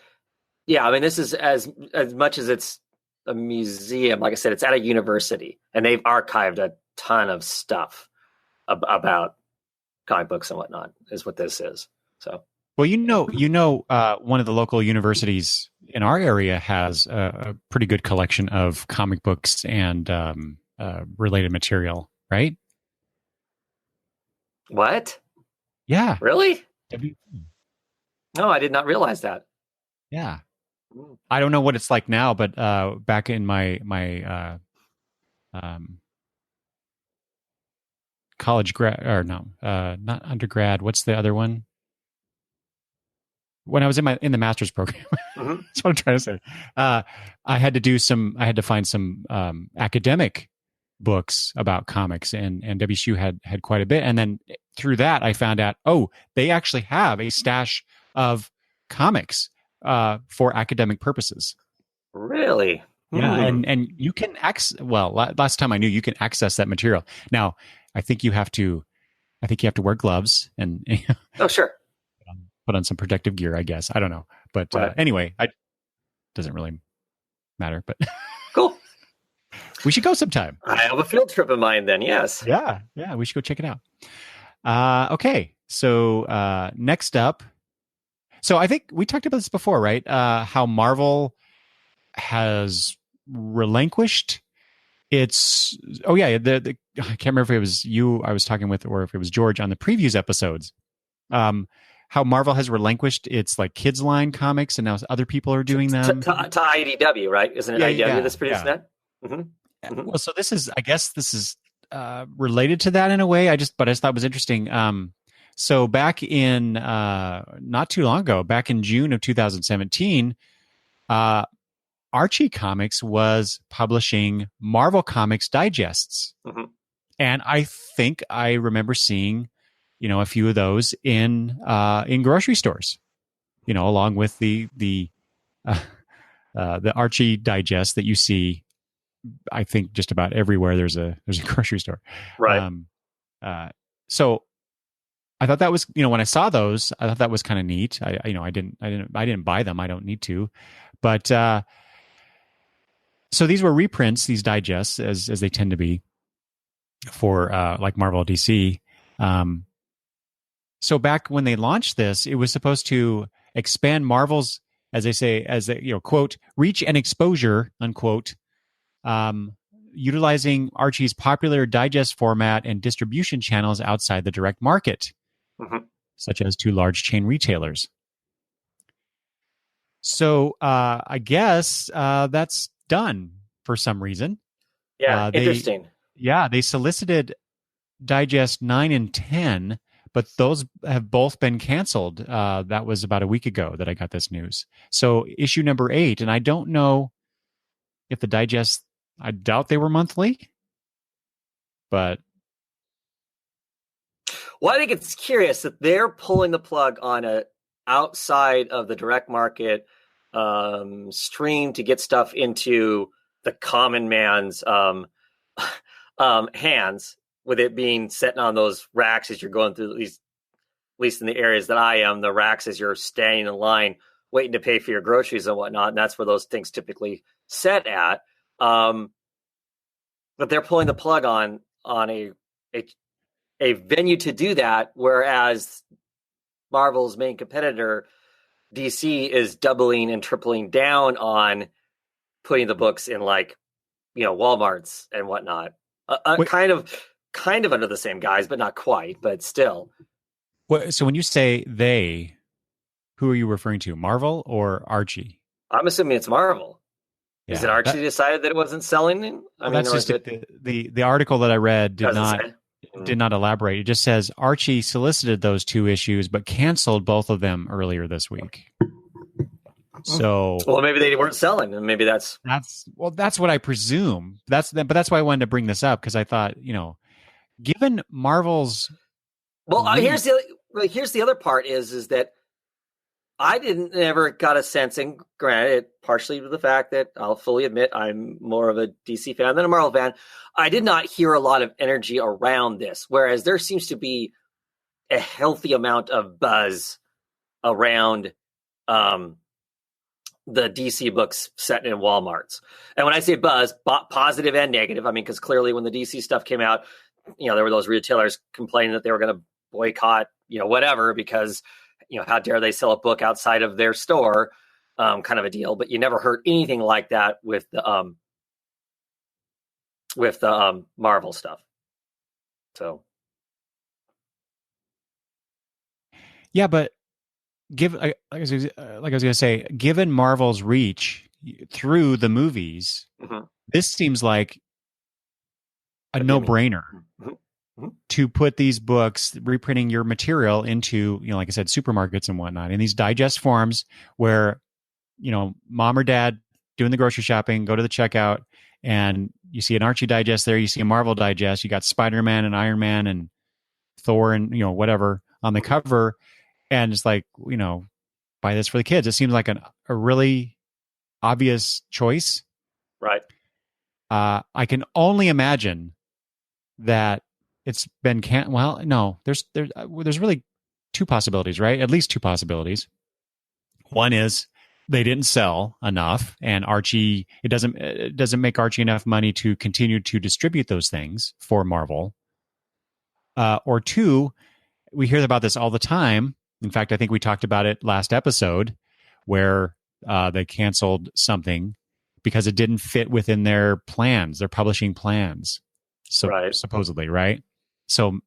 This is as much as it's a museum. Like I said, it's at a university, and they've archived a ton of stuff about comic books and whatnot. Is what this is. So, well, one of the local universities in our area has a pretty good collection of comic books and related material, right? What? Yeah. Really? No, I did not realize that. Yeah. I don't know what it's like now, but back in my college grad, or no, not undergrad. What's the other one? When I was in the master's program, that's what I'm trying to say. I had to find some academic books about comics, and WSU had quite a bit. And then through that, I found out, they actually have a stash of comics for academic purposes. Really? Yeah, and you can last time I knew you can access that material. Now, I think you have to wear gloves and Oh, sure. put on some protective gear, I guess. I don't know. But Right. anyway, doesn't really matter, but Cool. we should go sometime. I have a field trip in mind then, yes. Yeah, we should go check it out. Okay, so next up, so I think we talked about this before, right? How Marvel has relinquished its. Oh yeah, I can't remember if it was you I was talking with or if it was George on the previews episodes. How Marvel has relinquished its like kids line comics and now other people are doing them to IDW, right? Isn't it IDW that's producing that? Mm-hmm. Mm-hmm. Well, so I guess this is related to that in a way. I just thought it was interesting. So back in not too long ago, back in June of 2017, Archie Comics was publishing Marvel Comics digests, and I think I remember seeing, a few of those in grocery stores, along with the Archie digest that you see. I think just about everywhere there's a grocery store, right? So I thought that was, when I saw those, I thought that was kind of neat. I didn't buy them. I don't need to, but so these were reprints, these digests, as they tend to be for like Marvel, DC. So back when they launched this, it was supposed to expand Marvel's, as they say, quote, reach and exposure, unquote, utilizing Archie's popular digest format and distribution channels outside the direct market, such as to large chain retailers. So I guess that's done for some reason. Yeah, interesting. They solicited Digest 9 and 10, but those have both been canceled. That was about a week ago that I got this news. So issue number 8, and I don't know if the Digest, I doubt they were monthly, but. Well, I think it's curious that they're pulling the plug on a outside of the direct market stream to get stuff into the common man's hands, with it being sitting on those racks as you're going through, at least in the areas that I am, the racks as you're standing in line waiting to pay for your groceries and whatnot, and that's where those things typically set at. But they're pulling the plug on a venue to do that, whereas Marvel's main competitor, DC, is doubling and tripling down on putting the books in Walmarts and whatnot. Kind of under the same guise, but not quite, but still. So when you say they, who are you referring to? Marvel or Archie? I'm assuming it's Marvel. Yeah, is it Archie decided that it wasn't selling? That's just the article that I read did not elaborate. It just says Archie solicited those 2 issues, but canceled both of them earlier this week. So, well, maybe they weren't selling, and maybe that's what I presume. But that's why I wanted to bring this up, because I thought, given Marvel's. Well, here's the other part is that I never got a sense, and granted, partially to the fact that I'll fully admit I'm more of a DC fan than a Marvel fan. I did not hear a lot of energy around this, whereas there seems to be a healthy amount of buzz around the DC books set in Walmarts. And when I say buzz, positive and negative, I mean, because clearly when the DC stuff came out, there were those retailers complaining that they were going to boycott, whatever, because, how dare they sell a book outside of their store, kind of a deal. But you never heard anything like that with the Marvel stuff. So. Yeah, but like I was going to say, given Marvel's reach through the movies, this seems like a no-brainer to put these books, reprinting your material into, like I said, supermarkets and whatnot, in these digest forms where, mom or dad doing the grocery shopping, go to the checkout, and you see an Archie digest there, you see a Marvel digest, you got Spider-Man and Iron Man and Thor and, whatever on the cover. And it's like, buy this for the kids. It seems like a really obvious choice. Right. I can only imagine that it's been well, no, there's really two possibilities, right? At least two possibilities. One is they didn't sell enough, and Archie it doesn't make Archie enough money to continue to distribute those things for Marvel. Or two, we hear about this all the time. In fact, I think we talked about it last episode, where they canceled something because it didn't fit within their plans, their publishing plans. So Right. supposedly, right? So,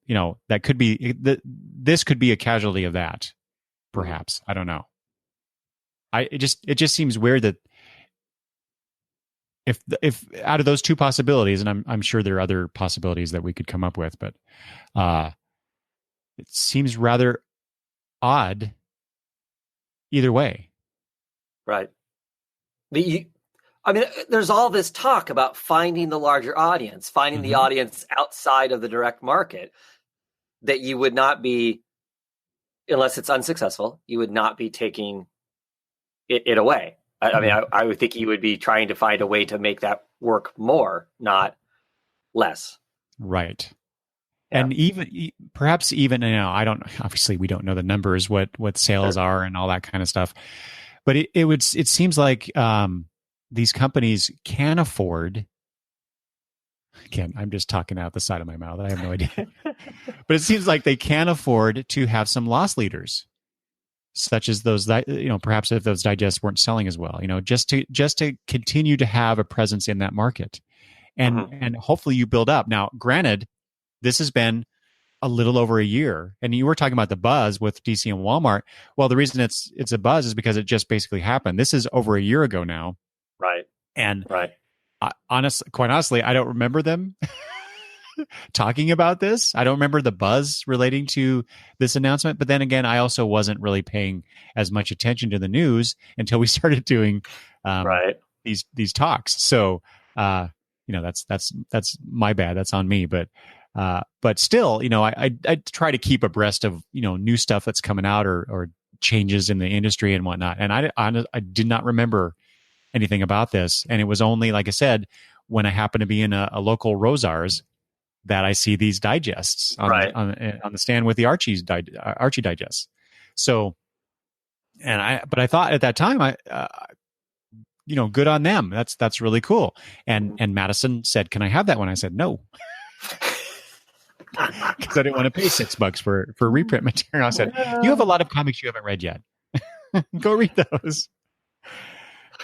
that could be this could be a casualty of that, perhaps. I don't know. It just seems weird that if out of those two possibilities, and I'm sure there are other possibilities that we could come up with, but it seems rather odd either way. Right. There's all this talk about finding the larger audience, finding the audience outside of the direct market, that you would not be, unless it's unsuccessful, you would not be taking it away. I would think you would be trying to find a way to make that work more, not less. Right. Yeah. And perhaps even, obviously we don't know the numbers, what sales are and all that kind of stuff. But it seems like these companies can afford. Again, I'm just talking out the side of my mouth. I have no idea. But it seems like they can afford to have some loss leaders, such as those that, perhaps if those digests weren't selling as well, just to continue to have a presence in that market, and hopefully you build up. Now, granted, this has been a little over a year, and you were talking about the buzz with DC and Walmart. Well, the reason it's a buzz is because it just basically happened. This is over a year ago now, right? And right. Quite honestly, I don't remember them talking about this. I don't remember the buzz relating to this announcement. But then again, I also wasn't really paying as much attention to the news until we started doing these talks. So that's my bad. That's on me. But still, I try to keep abreast of new stuff that's coming out or changes in the industry and whatnot. And I did not remember anything about this. And it was only, like I said, when I happened to be in a local Rosars that I see these digests on the stand with the Archie digests. So, but I thought at that time, good on them. That's really cool. And Madison said, "Can I have that one?" I said, "No." Because I didn't want to pay $6 for reprint material. I said, "You have a lot of comics you haven't read yet. Go read those."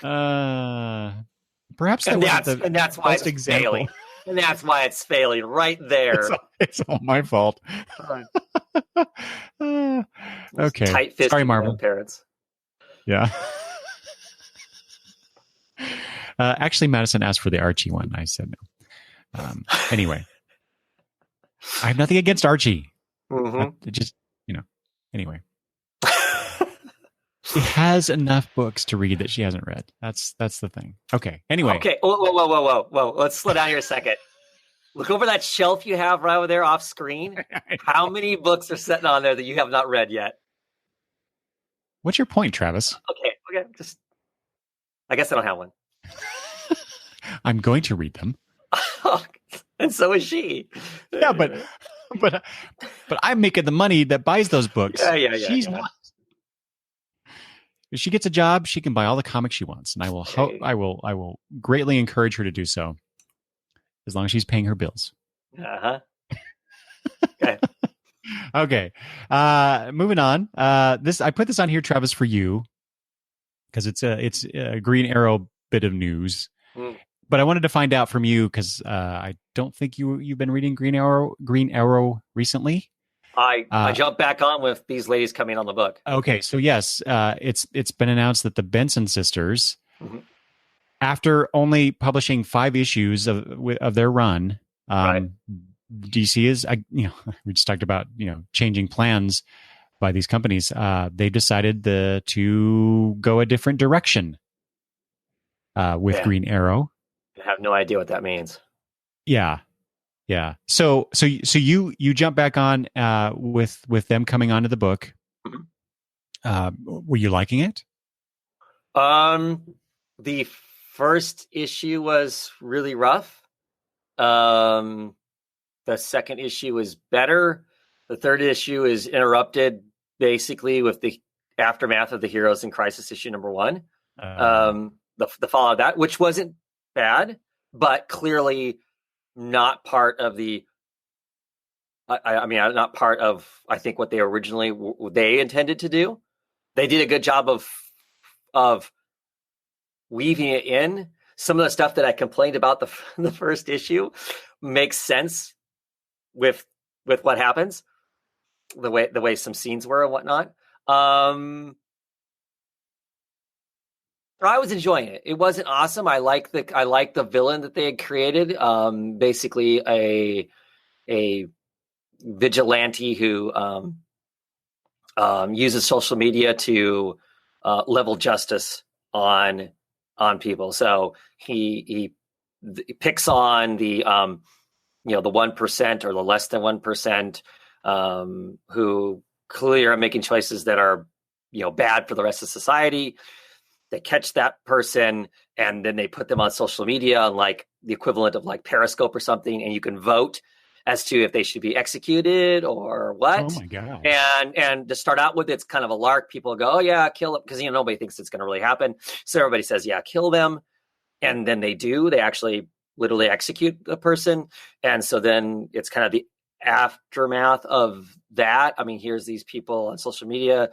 Perhaps that's why it's failing. And that's why it's failing right there. It's all my fault. Okay. Sorry, Marvel. Parents. Yeah. Actually, Madison asked for the Archie one. I said no. Anyway, I have nothing against Archie. It just, anyway. She has enough books to read that she hasn't read. That's the thing. Okay. Anyway. Okay. Whoa. Let's slow down here a second. Look over that shelf you have right over there off screen. How many books are sitting on there that you have not read yet? What's your point, Travis? Okay. I guess I don't have one. I'm going to read them. And so is she. Yeah, but I'm making the money that buys those books. Yeah. She's not. If she gets a job, she can buy all the comics she wants, and I will greatly encourage her to do so, as long as she's paying her bills. Okay. Okay. Moving on. I put this on here, Travis, for you, because it's a Green Arrow bit of news. But I wanted to find out from you because I don't think you've been reading Green Arrow recently. I jumped back on with these ladies coming on the book. Okay, so yes, it's been announced that the Benson sisters, after only publishing 5 issues of their run, DC is we just talked about changing plans by these companies. They've decided to go a different direction with Green Arrow. I have no idea what that means. Yeah. So you jump back on with them coming onto the book. Were you liking it? The first issue was really rough. The second issue was better. The third issue is interrupted basically with the aftermath of the Heroes in Crisis issue #1. The fallout of that, which wasn't bad, but clearly not part of the. I mean, not part of. I think what they originally they intended to do. They did a good job of weaving it in. Some of the stuff that I complained about the first issue makes sense with what happens, the way some scenes were and whatnot. I was enjoying it. It wasn't awesome. I like the villain that they had created. Basically a vigilante who uses social media to level justice on people. So he picks on the the 1% or the less than 1% who clearly are making choices that are bad for the rest of society. They catch that person and then they put them on social media on like the equivalent of like Periscope or something, and you can vote as to if they should be executed or what. Oh my gosh. And to start out with, it's kind of a lark. People go, oh yeah, kill them, because nobody thinks it's going to really happen. So everybody says, yeah, kill them. And then they do. They actually literally execute the person. And so then it's kind of the aftermath of that. I mean, here's these people on social media.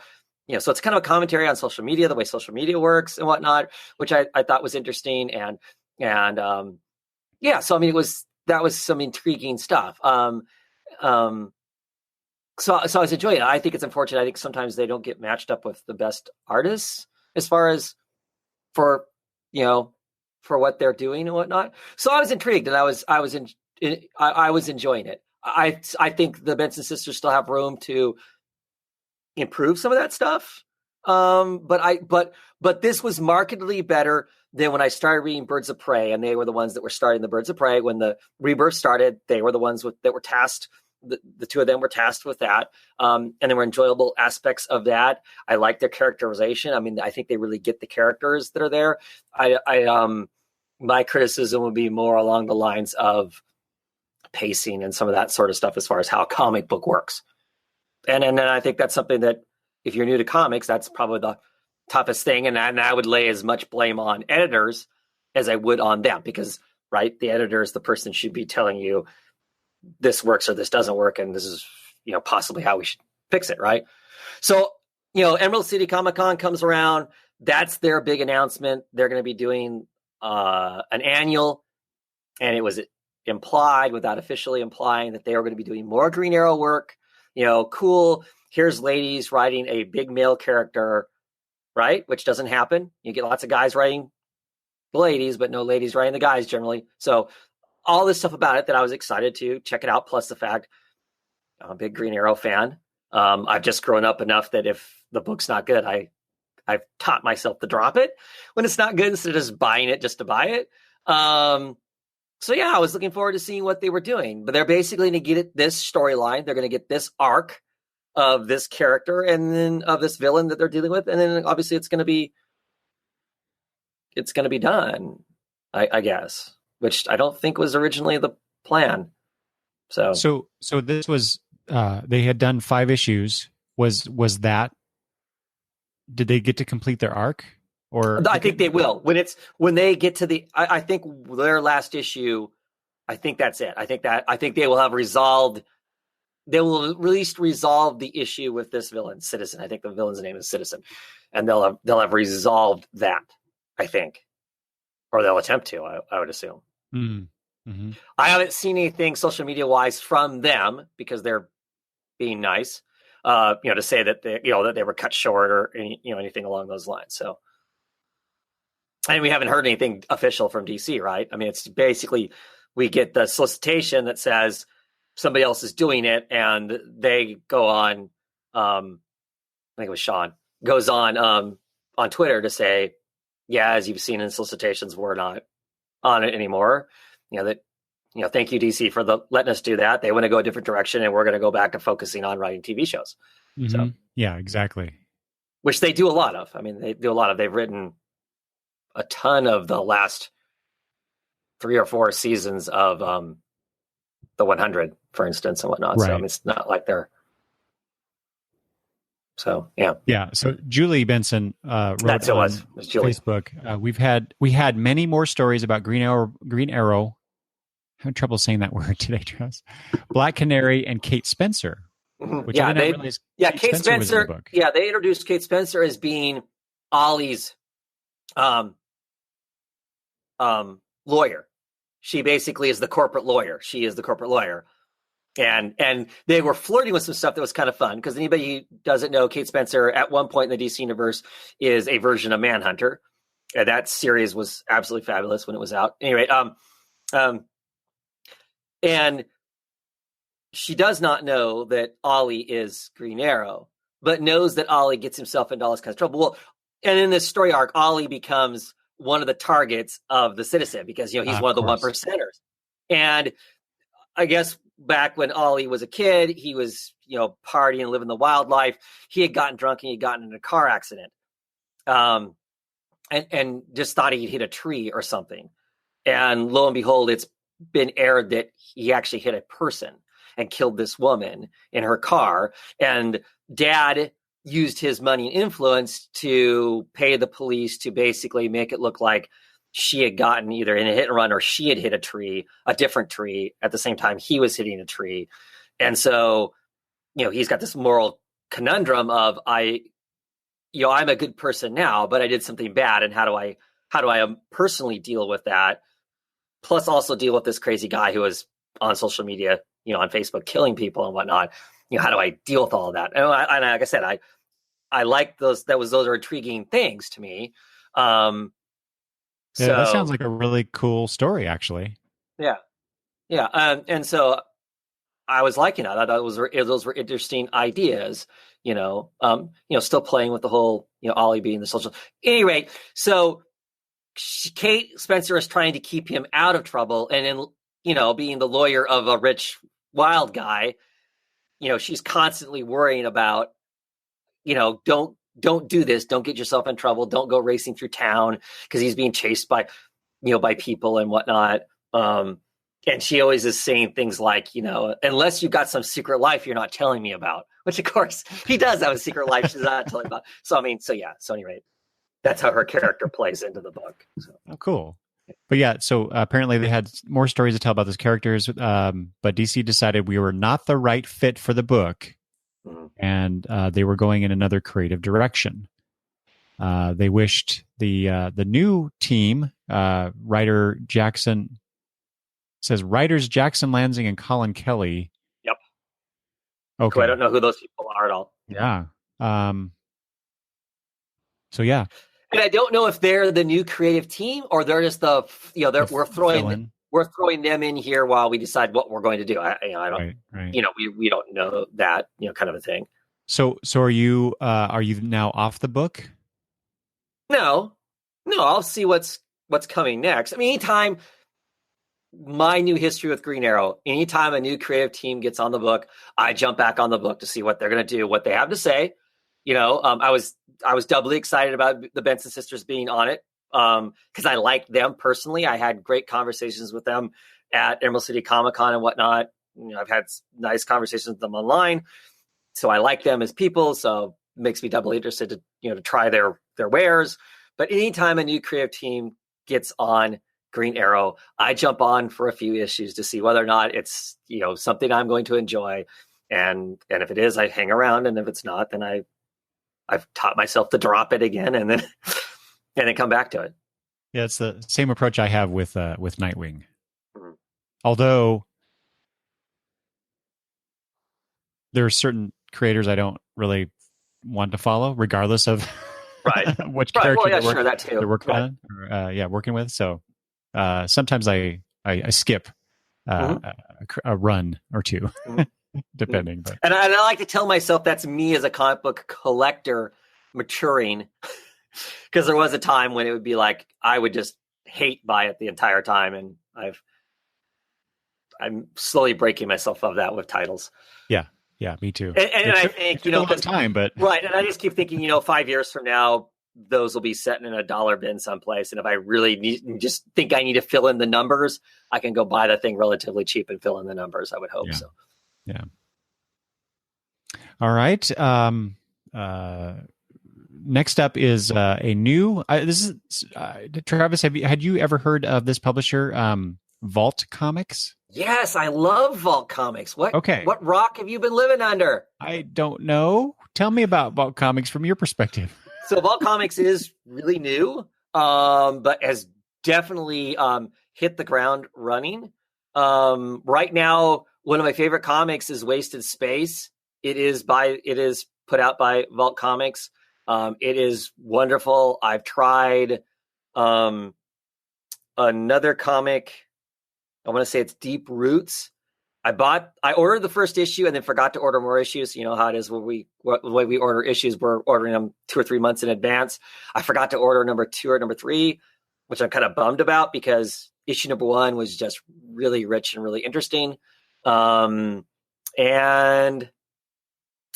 So it's kind of a commentary on social media, the way social media works and whatnot, which I thought was interesting. And yeah, so I mean, that was some intriguing stuff. So I was enjoying it. I think it's unfortunate. I think sometimes they don't get matched up with the best artists as far as for what they're doing and whatnot. So I was intrigued, and I was enjoying it. I think the Benson sisters still have room to improve some of that stuff. But this was markedly better than when I started reading Birds of Prey, and they were the ones that were starting the Birds of Prey. When the Rebirth started, they were the ones that were tasked. The two of them were tasked with that. And there were enjoyable aspects of that. I like their characterization. I mean, I think they really get the characters that are there. My criticism would be more along the lines of pacing and some of that sort of stuff as far as how a comic book works. And then I think that's something that if you're new to comics, that's probably the toughest thing. And I would lay as much blame on editors as I would on them, because, right, the editor is the person should be telling you this works or this doesn't work, and this is, possibly how we should fix it, right? So, Emerald City Comic Con comes around. That's their big announcement. They're going to be doing an annual, and it was implied, without officially implying, that they were going to be doing more Green Arrow work. Cool. Here's ladies writing a big male character, right? Which doesn't happen. You get lots of guys writing the ladies, but no ladies writing the guys generally. So all this stuff about it that I was excited to check it out. Plus the fact I'm a big Green Arrow fan. I've just grown up enough that if the book's not good, I've taught myself to drop it when it's not good instead of just buying it just to buy it. So yeah, I was looking forward to seeing what they were doing. But they're basically going to get this storyline. They're going to get this arc of this character and then of this villain that they're dealing with, and then obviously it's going to be done, I guess, which I don't think was originally the plan. So this was they had done 5 issues. Was that? Did they get to complete their arc? Or I think they will when they get to the. I think their last issue. I think that's it. I think they will have resolved. They will at least resolve the issue with this villain, Citizen. I think the villain's name is Citizen, and they'll have resolved that. I think, or they'll attempt to. I would assume. Mm-hmm. I haven't seen anything social media wise from them because they're being nice. To say that they were cut short or anything along those lines. So, and we haven't heard anything official from DC, right? I mean, it's basically we get the solicitation that says somebody else is doing it, and they go on. I think it was Sean goes on Twitter to say, "Yeah, as you've seen in solicitations, we're not on it anymore." Thank you, DC, for letting us do that. They want to go a different direction, and we're going to go back to focusing on writing TV shows. Mm-hmm. So, yeah, exactly. which they do a lot of. I mean, they do a lot of. They've written a ton of the last 3 or 4 seasons of the 100, for instance, and whatnot. Right. So I mean, it's not like they're. So yeah. Yeah. So Julie Benson wrote That's who it on was. It was Julie. Facebook. We had many more stories about Green Arrow. Having trouble saying that word today, Travis. Black Canary and Kate Spencer. Which I didn't realize Kate Spencer was in the book. Yeah, they introduced Kate Spencer as being Ollie's lawyer. She basically is the corporate lawyer. She is the corporate lawyer. And they were flirting with some stuff that was kind of fun, because anybody who doesn't know, Kate Spencer at one point in the DC universe is a version of Manhunter. And that series was absolutely fabulous when it was out. Anyway, and she does not know that Ollie is Green Arrow, but knows that Ollie gets himself into all this kind of trouble. Well, and in this story arc, Ollie becomes one of the targets of the Citizen, because he's one of the 1%ers. And I guess back when Ollie was a kid, he was partying and living the wildlife. He had gotten drunk and he had gotten in a car accident, and just thought he'd hit a tree or something. And lo and behold, it's been aired that he actually hit a person and killed this woman in her car. And Dad used his money and influence to pay the police to basically make it look like she had gotten either in a hit and run, or she had hit a different tree at the same time he was hitting a tree. And so, he's got this moral conundrum of I'm a good person now, but I did something bad. And how do I personally deal with that? Plus also deal with this crazy guy who was on social media, on Facebook, killing people and whatnot. How do I deal with all of that? And like I said, I like those. Those are intriguing things to me. Yeah, that sounds like a really cool story, actually. Yeah. And so I was liking that. I thought those were interesting ideas. Still playing with the whole, Ollie being the social. Anyway, so Kate Spencer is trying to keep him out of trouble, and then being the lawyer of a rich wild guy, she's constantly worrying about, don't do this, don't get yourself in trouble, don't go racing through town, because he's being chased by people and whatnot. And she always is saying things like, unless you got some secret life you're not telling me about, which of course he does have a secret life she's not telling about. So anyway, that's how her character plays into the book. So. Oh, cool. But yeah, so apparently they had more stories to tell about those characters, but DC decided we were not the right fit for the book, and they were going in another creative direction. They wished the new team, writers Jackson Lanzing and Colin Kelly. Yep. Okay. So I don't know who those people are at all. Yeah. So yeah. And I don't know if they're the new creative team, or they're just we're throwing them in here while we decide what we're going to do. I don't, right. We don't know that, kind of a thing. So are you now off the book? No, I'll see what's coming next. I mean, anytime my new history with Green Arrow, anytime a new creative team gets on the book, I jump back on the book to see what they're going to do, what they have to say. I was doubly excited about the Benson sisters being on it, because I like them personally. I had great conversations with them at Emerald City Comic-Con and whatnot. I've had nice conversations with them online, so I like them as people. So it makes me doubly interested to to try their wares. But anytime a new creative team gets on Green Arrow, I jump on for a few issues to see whether or not it's something I'm going to enjoy, and if it is, I hang around, and if it's not, then I've taught myself to drop it again and then come back to it. Yeah, it's the same approach I have with Nightwing. Mm-hmm. Although there are certain creators I don't really want to follow, regardless of which character they're working on, or, working with. So sometimes I skip a run or two. Depending, but. And I like to tell myself that's me as a comic book collector maturing, because there was a time when it would be like I would just hate by it the entire time, and I'm slowly breaking myself of that with titles. Yeah, Yeah, me too. And I think, it took a long time, but right. And I just keep thinking, 5 years from now, those will be sitting in a dollar bin someplace. And if I really just think I need to fill in the numbers, I can go buy the thing relatively cheap and fill in the numbers. I would hope so. Yeah. All right. Next up is a new. This is Travis. Had you ever heard of this publisher, Vault Comics? Yes, I love Vault Comics. What rock have you been living under? I don't know. Tell me about Vault Comics from your perspective. So Vault Comics is really new, but has definitely hit the ground running. Right now, one of my favorite comics is Wasted Space. It is put out by Vault Comics. It is wonderful. I've tried another comic. I want to say it's Deep Roots. I ordered the first issue and then forgot to order more issues. You know how it is when the way we order issues, we're ordering them 2 or 3 months in advance. I forgot to order number 2 or number 3, which I'm kind of bummed about because issue number 1 was just really rich and really interesting. And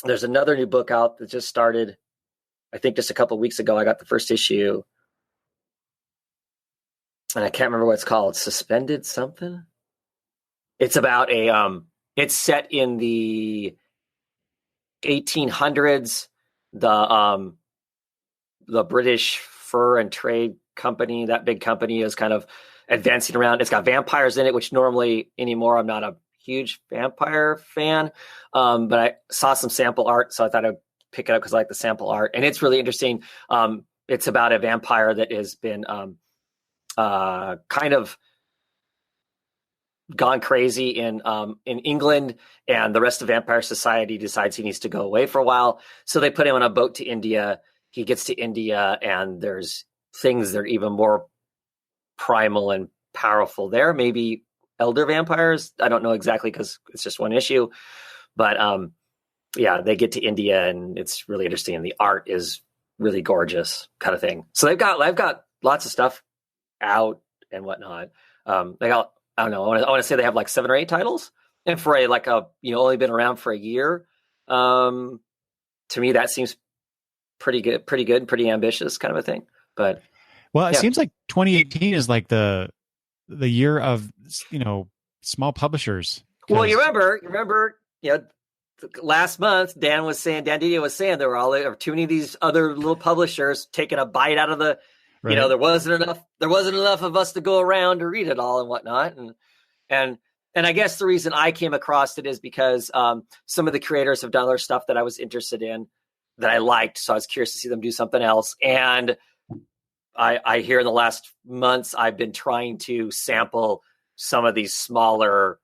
there's another new book out that just started, I think just a couple of weeks ago. I got the first issue and I can't remember what it's called. Suspended something. It's about it's set in the 1800s. The British Fur and Trade Company, that big company, is kind of advancing around. It's got vampires in it, which normally anymore I'm not a huge vampire fan, but I saw some sample art, so I thought I'd pick it up because I like the sample art, and it's really interesting. It's about a vampire that has been kind of gone crazy in England, and the rest of Vampire Society decides he needs to go away for a while. So they put him on a boat to India. He gets to India, and there's things that are even more primal and powerful there. Maybe elder vampires. I don't know exactly because it's just one issue. But yeah, they get to India, and it's really interesting. And the art is really gorgeous, kind of thing. So I've got lots of stuff out and whatnot. They got, I don't know. I want to say they have like 7 or 8 titles, and for only been around for a year. To me, that seems pretty good, pretty ambitious, kind of a thing. But it seems like 2018 is like the year of small publishers. Well, you remember, last month Dan Didio was saying there were too many of these other little publishers taking a bite out of the. Right. There wasn't enough of us to go around to read it all and whatnot. And I guess the reason I came across it is because some of the creators have done other stuff that I was interested in that I liked. So I was curious to see them do something else. And I hear in the last months, I've been trying to sample some of these smaller,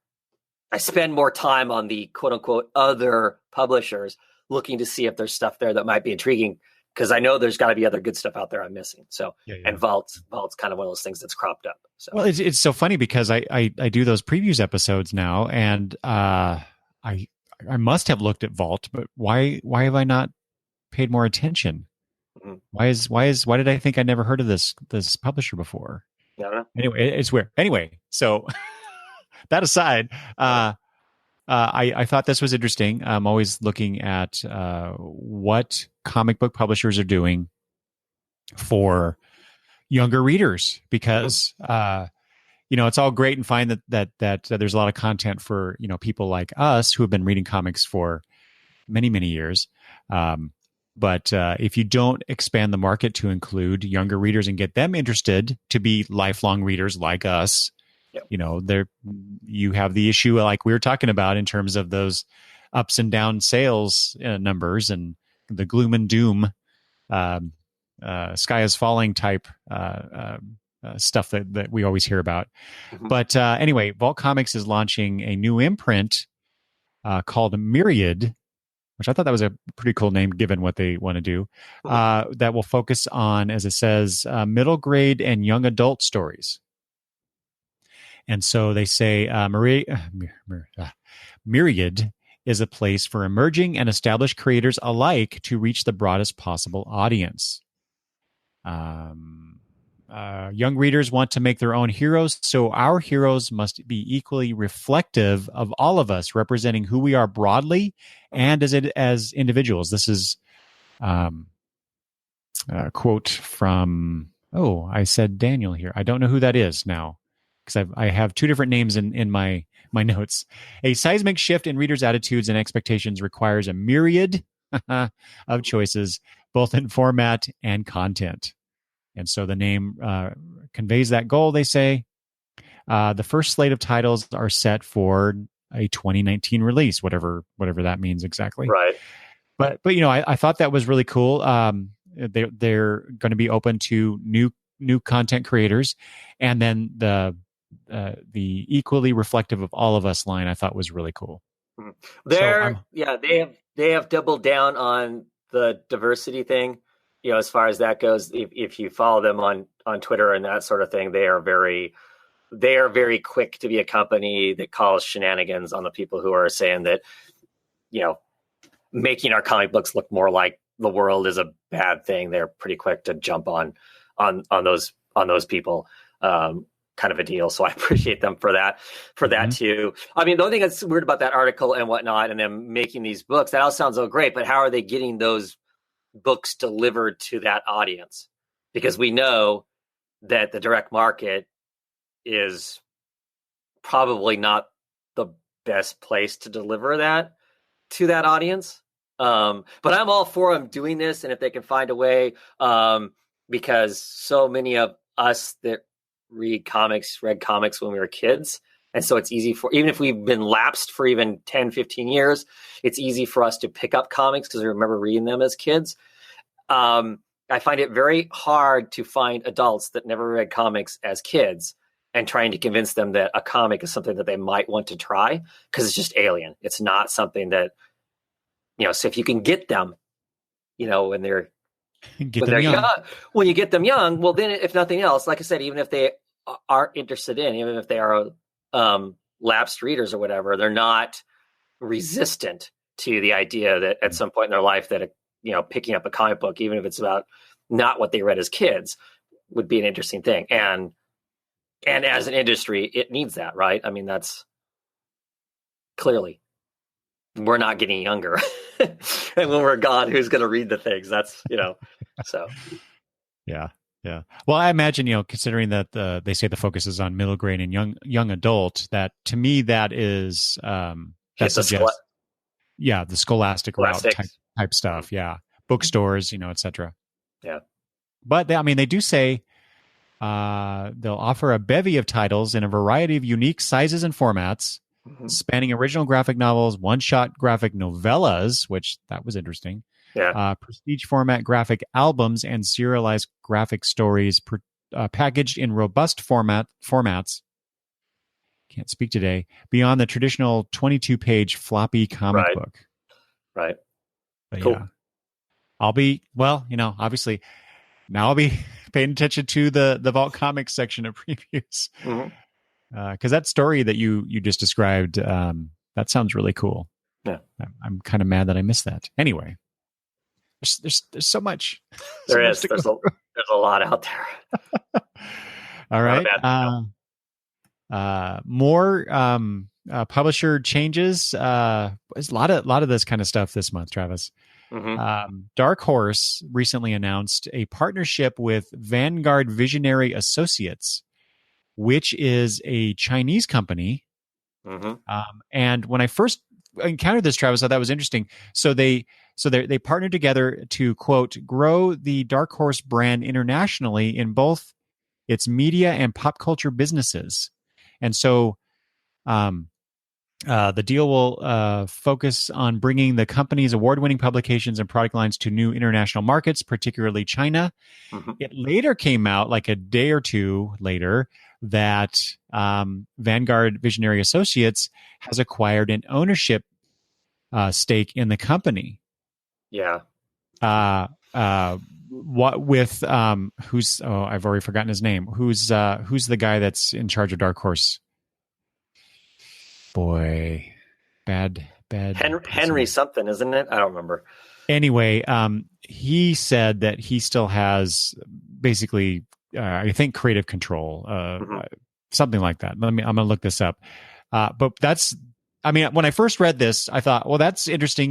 I spend more time on the quote unquote other publishers looking to see if there's stuff there that might be intriguing. Because I know there's got to be other good stuff out there I'm missing. So, and Vault's kind of one of those things that's cropped up. So, well, it's so funny because I do those previews episodes now, and I must have looked at Vault, but why have I not paid more attention? Mm-hmm. Why did I think I never heard of this publisher before? I don't know. Anyway, it's weird. Anyway, so that aside, I thought this was interesting. I'm always looking at what comic book publishers are doing for younger readers because it's all great and fine that there's a lot of content for people like us who have been reading comics for many years. But if you don't expand the market to include younger readers and get them interested to be lifelong readers like us. You have the issue like we were talking about in terms of those ups and down sales numbers and the gloom and doom, sky is falling type stuff that we always hear about. Mm-hmm. But anyway, Vault Comics is launching a new imprint called Myriad, which I thought that was a pretty cool name given what they want to do, that will focus on, as it says, middle grade and young adult stories. And so they say Myriad is a place for emerging and established creators alike to reach the broadest possible audience. young readers want to make their own heroes, so our heroes must be equally reflective of all of us, representing who we are broadly and as individuals. This is a quote from, I said Daniel here. I don't know who that is now, because I have two different names in my notes. A seismic shift in readers' attitudes and expectations requires a myriad of choices, both in format and content. And so the name conveys that goal, they say. The first slate of titles are set for a 2019 release, whatever that means exactly. Right. But I thought that was really cool. They're going to be open to new content creators, and then the equally reflective of all of us line I thought was really cool. They have doubled down on the diversity thing. As far as that goes, if you follow them on Twitter and that sort of thing, they are very quick to be a company that calls shenanigans on the people who are saying that, making our comic books look more like the world is a bad thing. They're pretty quick to jump on those people, kind of a deal. So I appreciate them for that too. I mean, the only thing that's weird about that article and whatnot, and them making these books, that all sounds so great, but how are they getting those books delivered to that audience? Because we know that the direct market is probably not the best place to deliver that to that audience. But I'm all for them doing this, and if they can find a way, because so many of us that read comics when we were kids, and so it's easy for, even if we've been lapsed for even 10, 15 years, it's easy for us to pick up comics because we remember reading them as kids. I find it very hard to find adults that never read comics as kids and trying to convince them that a comic is something that they might want to try, because it's just alien. It's not something that, so if you can get them, when they're young, when you get them young, well, then if nothing else, like I said, even if they aren't interested in, even if they are lapsed readers or whatever, they're not resistant to the idea that at some point in their life that, picking up a comic book, even if it's about not what they read as kids, would be an interesting thing. And as an industry, it needs that, right? I mean, that's clearly, we're not getting younger. And when we're gone, who's going to read the things? That's, so. Yeah. Well, I imagine, considering that they say the focus is on middle grade and young adult, that to me, that is, that suggests, the scholastic route type stuff. Yeah. Bookstores, et cetera. Yeah. But they do say they'll offer a bevy of titles in a variety of unique sizes and formats, spanning original graphic novels, one-shot graphic novellas, which that was interesting. Yeah. Prestige format graphic albums and serialized graphic stories packaged in robust formats. Can't speak today. Beyond the traditional 22-page floppy comic book. Right. But cool. Yeah. I'll be, obviously, now I'll be paying attention to the Vault Comics section of previews. Because that story that you just described, that sounds really cool. Yeah. I'm kind of mad that I missed that. Anyway, there's so much. There's a lot out there. All right. More publisher changes. There's a lot of this kind of stuff this month, Travis. Dark Horse recently announced a partnership with Vanguard Visionary Associates, which is a Chinese company. And when I first encountered this, Travis, I thought that was interesting. So they partnered together to, quote, grow the Dark Horse brand internationally in both its media and pop culture businesses. And so the deal will focus on bringing the company's award-winning publications and product lines to new international markets, particularly China. It later came out, like a day or two later, that Vanguard Visionary Associates has acquired an ownership stake in the company. Yeah. What with who's I've already forgotten his name. Who's the guy that's in charge of Dark Horse? Boy, bad. Henry something, isn't it? I don't remember. Anyway, he said that he still has basically I think Creative Control, Mhm. something like that. I'm going to look this up. But when I first read this, I thought, well, that's interesting.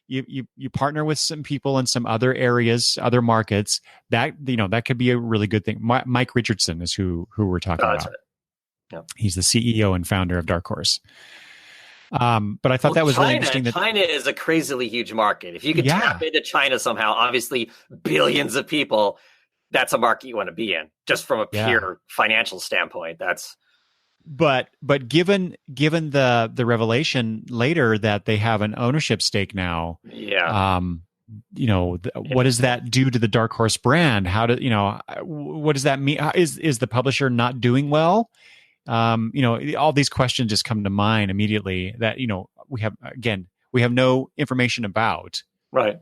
You partner with some people in some other areas, other markets. That could be a really good thing. Mike Richardson is who we're talking Oh, that's about. right. Yeah. He's the CEO and founder of Dark Horse. But I thought Well, that was really interesting. China is a crazily huge market. If you could Yeah. tap into China somehow, obviously billions of people, that's a market you want to be in, just from a pure financial standpoint. But given the revelation later that they have an ownership stake now, what does that do to the Dark Horse brand? What does that mean? Is the publisher not doing well? All these questions just come to mind immediately that we have no information about. Right.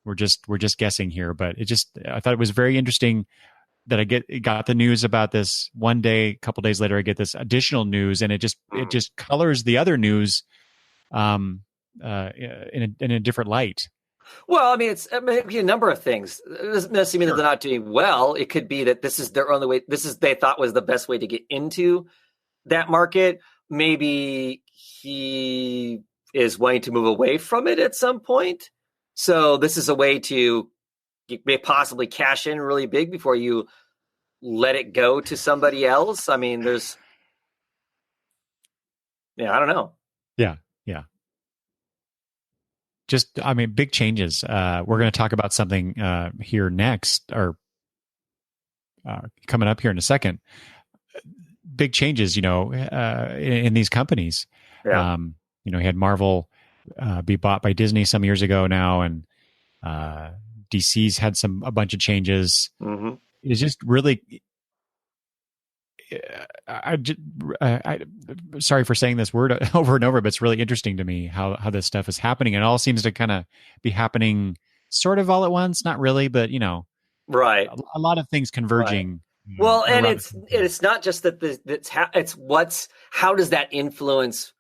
We're just guessing here, but I thought it was very interesting that I got the news about this one day. A couple days later, I get this additional news, and it just colors the other news in a different light. Well, I mean, it may be a number of things. It doesn't necessarily mean that they're not doing well. It could be that this is their only way. They thought was the best way to get into that market. Maybe he is wanting to move away from it at some point. So this is a way to possibly cash in really big before you let it go to somebody else. I mean, I don't know. Yeah. Big changes. We're going to talk about something here next, or coming up here in a second. Big changes, in these companies. Yeah. You had Marvel be bought by Disney some years ago now, and DC's had a bunch of changes. Mm-hmm. It's just really. Sorry for saying this word over and over, but it's really interesting to me how this stuff is happening. It all seems to kind of be happening sort of all at once. Not really, but right. A lot of things converging. Right. Well, and it's not just that how does that influence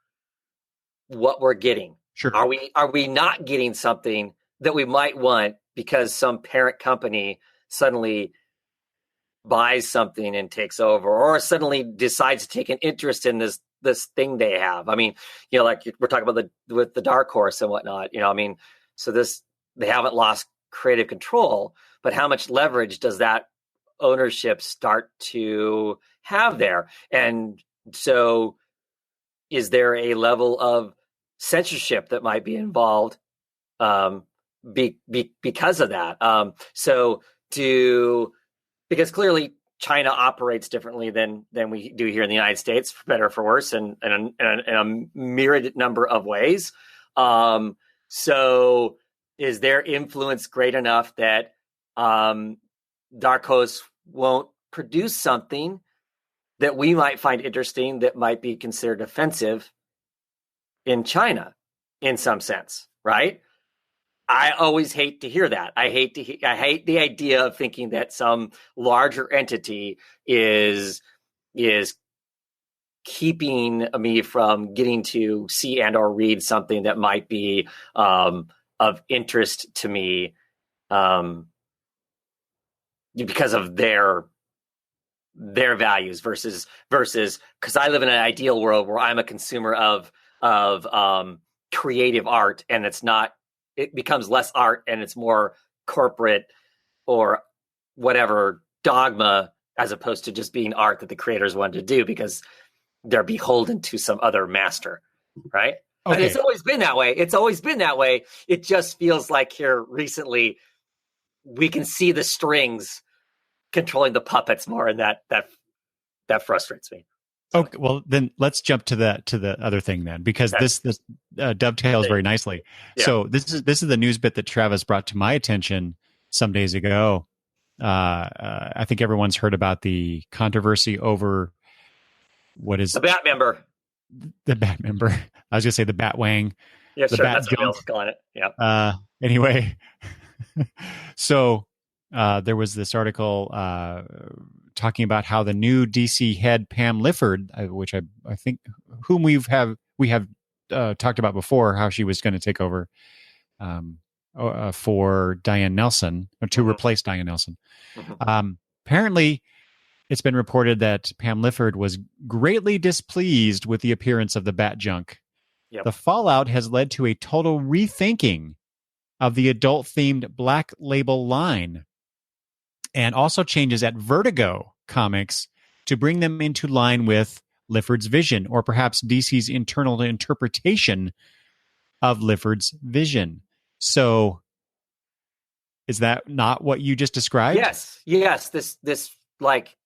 what we're getting? Sure. Are we not getting something that we might want because some parent company suddenly buys something and takes over, or suddenly decides to take an interest in this thing they have? I mean, like we're talking about with the Dark Horse and whatnot. So they haven't lost creative control, but how much leverage does that ownership start to have there? And so, is there a level of censorship that might be involved because of that? Because clearly China operates differently than we do here in the United States, for better or for worse, in a myriad number of ways. So is their influence great enough that Dark Horse won't produce something that we might find interesting that might be considered offensive in China in some sense, right? I always hate to hear that. I hate the idea of thinking that some larger entity is keeping me from getting to see and or read something that might be of interest to me because of their values versus because I live in an ideal world where I'm a consumer of creative art, and it becomes less art and it's more corporate or whatever dogma, as opposed to just being art that the creators wanted to do because they're beholden to some other master, right? Okay. And it's always been that way. It just feels like here recently we can see the strings controlling the puppets more, and that frustrates me. Okay, well then let's jump to the other thing then, because this dovetails very nicely. Yeah. So this is the news bit that Travis brought to my attention some days ago. I think everyone's heard about the controversy over what is the Bat member. The Bat member. I was going to say the Batwang. Yeah, sure. That's what Bill's calling it. Yeah. Anyway, so there was this article talking about how the new DC head Pam Lifford, which I think whom we have talked about before, how she was going to take over for Diane Nelson, or to replace Diane Nelson. Mm-hmm. apparently, it's been reported that Pam Lifford was greatly displeased with the appearance of the Bat Junk. Yep. The fallout has led to a total rethinking of the adult-themed Black Label line, and also changes at Vertigo Comics to bring them into line with Lifford's vision, or perhaps DC's internal interpretation of Lifford's vision. So, is that not what you just described? Yes. This like,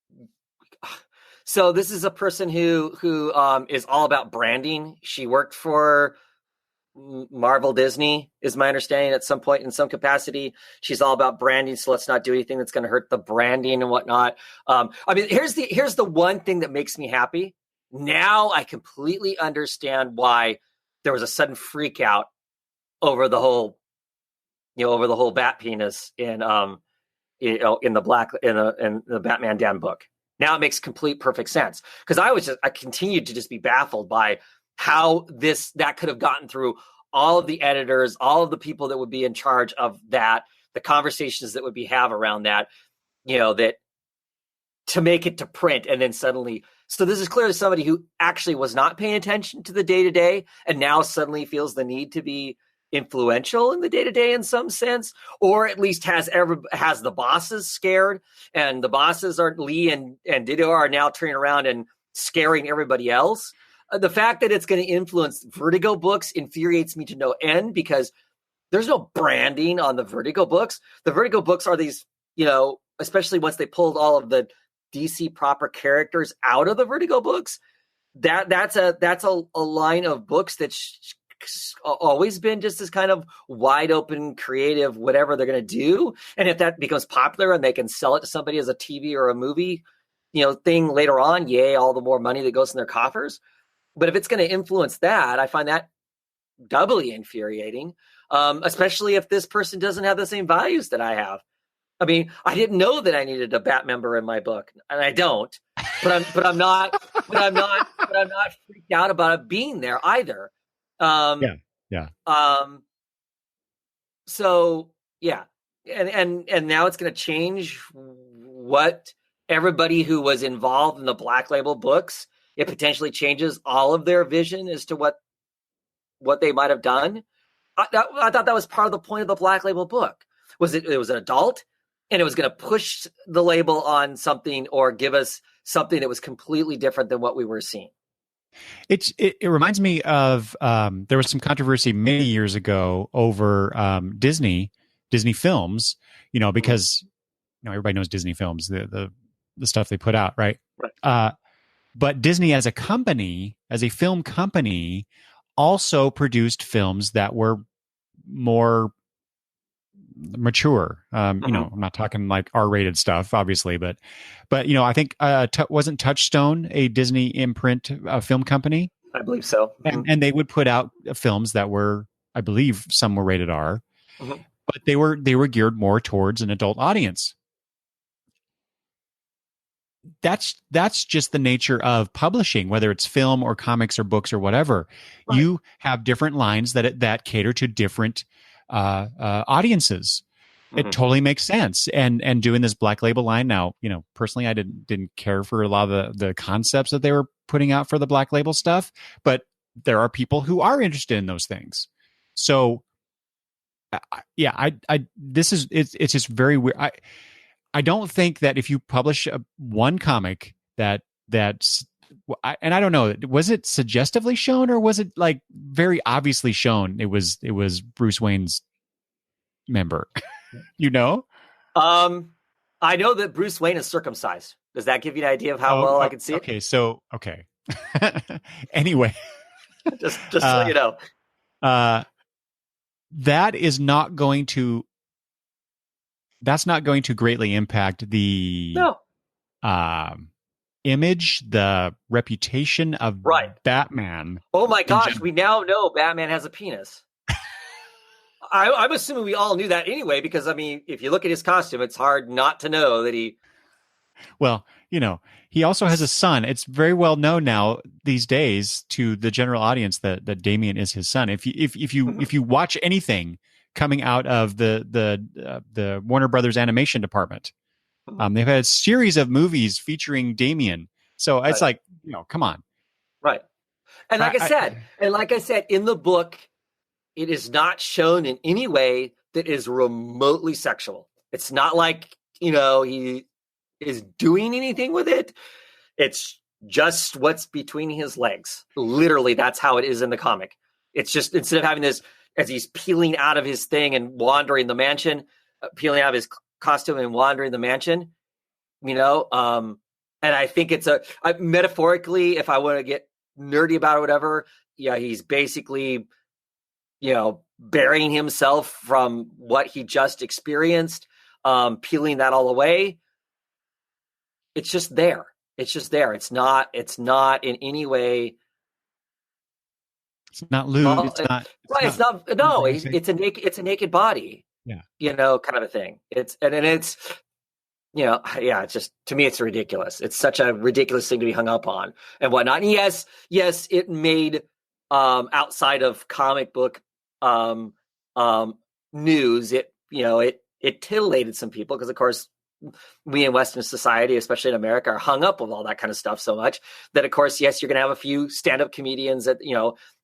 so this is a person who is all about branding. She worked for Marvel Disney, is my understanding, at some point in some capacity. She's all about branding, so let's not do anything that's going to hurt the branding and whatnot. I mean, here's the one thing that makes me happy. Now I completely understand why there was a sudden freak out over the whole bat penis in the Batman Den book. Now it makes perfect sense, because I continued to just be baffled by how that could have gotten through all of the editors, all of the people that would be in charge of that, the conversations that would be have around that, that to make it to print, and then suddenly. So this is clearly somebody who actually was not paying attention to the day-to-day and now suddenly feels the need to be influential in the day-to-day in some sense, or at least has the bosses scared, and the bosses are Lee and Ditto are now turning around and scaring everybody else. The fact that it's going to influence Vertigo books infuriates me to no end, because there's no branding on the Vertigo books. The Vertigo books are these, especially once they pulled all of the DC proper characters out of the Vertigo books, that's a line of books that's always been just this kind of wide open, creative, whatever they're going to do. And if that becomes popular and they can sell it to somebody as a TV or a movie, thing later on, yay, all the more money that goes in their coffers. But if it's going to influence that, I find that doubly infuriating, especially if this person doesn't have the same values that I have. I mean, I didn't know that I needed a Bat member in my book, and I don't. But I'm not freaked out about it being there either. Yeah. So yeah, and now it's going to change what everybody who was involved in the Black Label books. It potentially changes all of their vision as to what they might have done. I thought that was part of the point of the Black Label book. It was an adult, and it was going to push the label on something or give us something that was completely different than what we were seeing. It reminds me of there was some controversy many years ago over Disney films, because everybody knows Disney films, the stuff they put out, right? But Disney as a company, as a film company, also produced films that were more mature. I'm not talking like R-rated stuff, obviously, but I think wasn't Touchstone a Disney imprint film company? I believe so. And they would put out films that were, I believe, some were rated R, but they were geared more towards an adult audience. That's just the nature of publishing, whether it's film or comics or books or whatever. Right. You have different lines that cater to different audiences. It totally makes sense. And doing this Black Label line now, personally, I didn't care for a lot of the concepts that they were putting out for the Black Label stuff, but there are people who are interested in those things. So, it's just very weird. I don't think that if you publish one comic that's, and I don't know, was it suggestively shown or was it like very obviously shown it was Bruce Wayne's member? I know that Bruce Wayne is circumcised. Does that give you an idea of how well I can see it? Okay. Anyway, just so you know, that's not going to greatly impact the image, the reputation of Batman. Oh my gosh, we now know Batman has a penis. I'm assuming we all knew that anyway, because, I mean, if you look at his costume, it's hard not to know that he... Well, he also has a son. It's very well known now these days to the general audience that Damian is his son. If you watch anything coming out of the Warner Brothers animation department, They've had a series of movies featuring Damien. So it's Right. like, come on. Right. And like I said, in the book, it is not shown in any way that is remotely sexual. It's not like, he is doing anything with it. It's just what's between his legs. Literally, that's how it is in the comic. It's just, instead of having this, as he's peeling out of his thing and wandering the mansion, peeling out of his costume and wandering the mansion, and I think it's metaphorically, if I want to get nerdy about it or whatever, yeah, he's basically, burying himself from what he just experienced, peeling that all away. It's just there. It's just there. It's not in any way. It's not lewd. Well, it's not. It's not. No, it's a naked body. Yeah. Kind of a thing. It's it's just, to me, it's ridiculous. It's such a ridiculous thing to be hung up on and whatnot. And yes, it made outside of comic book news. It titillated some people because, of course, we in Western society, especially in America, are hung up with all that kind of stuff so much that, of course, yes, you're going to have a few stand-up comedians that,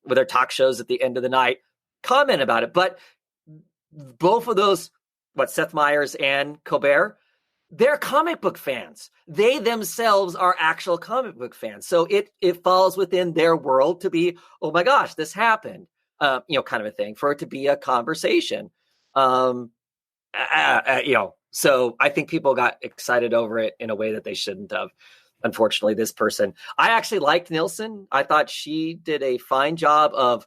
with their talk shows at the end of the night, comment about it. But both of those, Seth Meyers and Colbert, they're comic book fans. They themselves are actual comic book fans. So it falls within their world to be, oh my gosh, this happened, kind of a thing, for it to be a conversation. So I think people got excited over it in a way that they shouldn't have. Unfortunately, this person, I actually liked Nilsson. I thought she did a fine job of,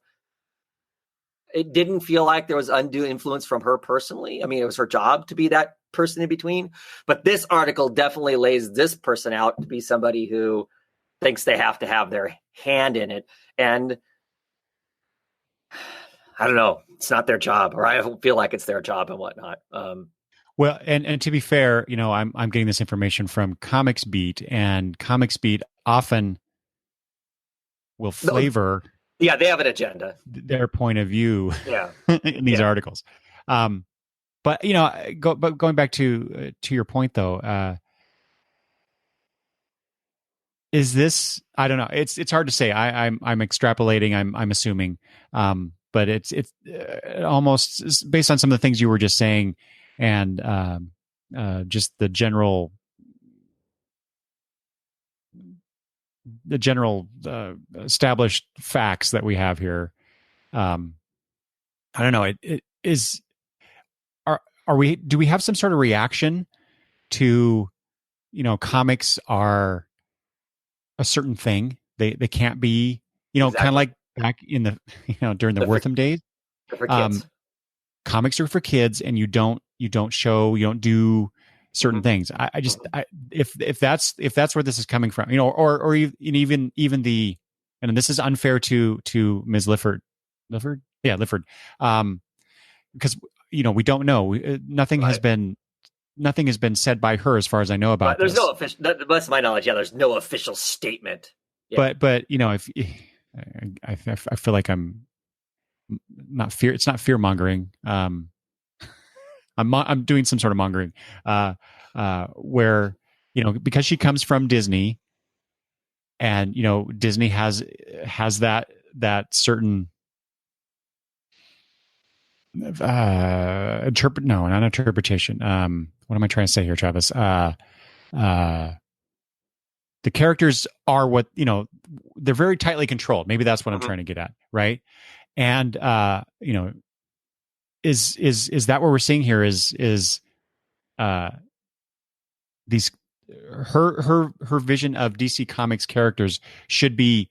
it didn't feel like there was undue influence from her personally. I mean, it was her job to be that person in between, but this article definitely lays this person out to be somebody who thinks they have to have their hand in it. And I don't know, it's not their job, or I don't feel like it's their job and whatnot. Well, and to be fair, I'm getting this information from Comics Beat, and Comics Beat often will flavor. Yeah, they have an agenda. Their point of view. Yeah. In these articles. But going back to your point though, is this? I don't know. It's hard to say. I'm extrapolating. I'm assuming. But it's almost based on some of the things you were just saying, and just the general established facts that we have here. I don't know. It is. Do we have some sort of reaction to, comics are a certain thing? They can't be, Exactly. kind of like back in the, during the Wortham days. For kids. Comics are for kids, and you don't do certain things. If that's where this is coming from, or even the, and this is unfair to Ms. Lifford. Yeah, Lifford. Because we don't know. Nothing has been said by her as far as I know about there's this. no official, that's my knowledge. Yeah, there's no official statement. Yeah. But if I feel like I'm not fear. It's not fear mongering. I'm doing some sort of mongering, where because she comes from Disney, and Disney has that certain not interpretation. What am I trying to say here, Travis? The characters are what they're very tightly controlled. Maybe that's what I'm trying to get at, right? And is that what we're seeing here? Is these her vision of DC Comics characters should be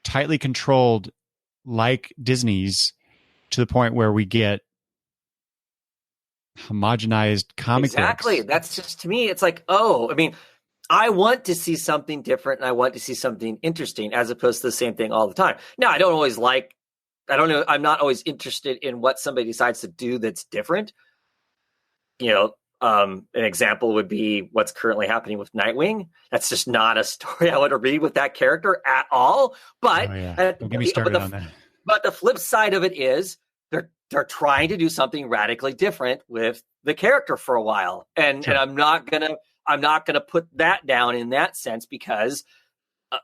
tightly controlled like Disney's, to the point where we get homogenized comic Exactly. books. That's just, to me, it's like, I want to see something different, and I want to see something interesting, as opposed to the same thing all the time. Now, I don't know. I'm not always interested in what somebody decides to do that's different. An example would be what's currently happening with Nightwing. That's just not a story I want to read with that character at all. But don't get me started on that. But the flip side of it is, they're they're trying to do something radically different with the character for a while. And I'm not gonna put that down in that sense, because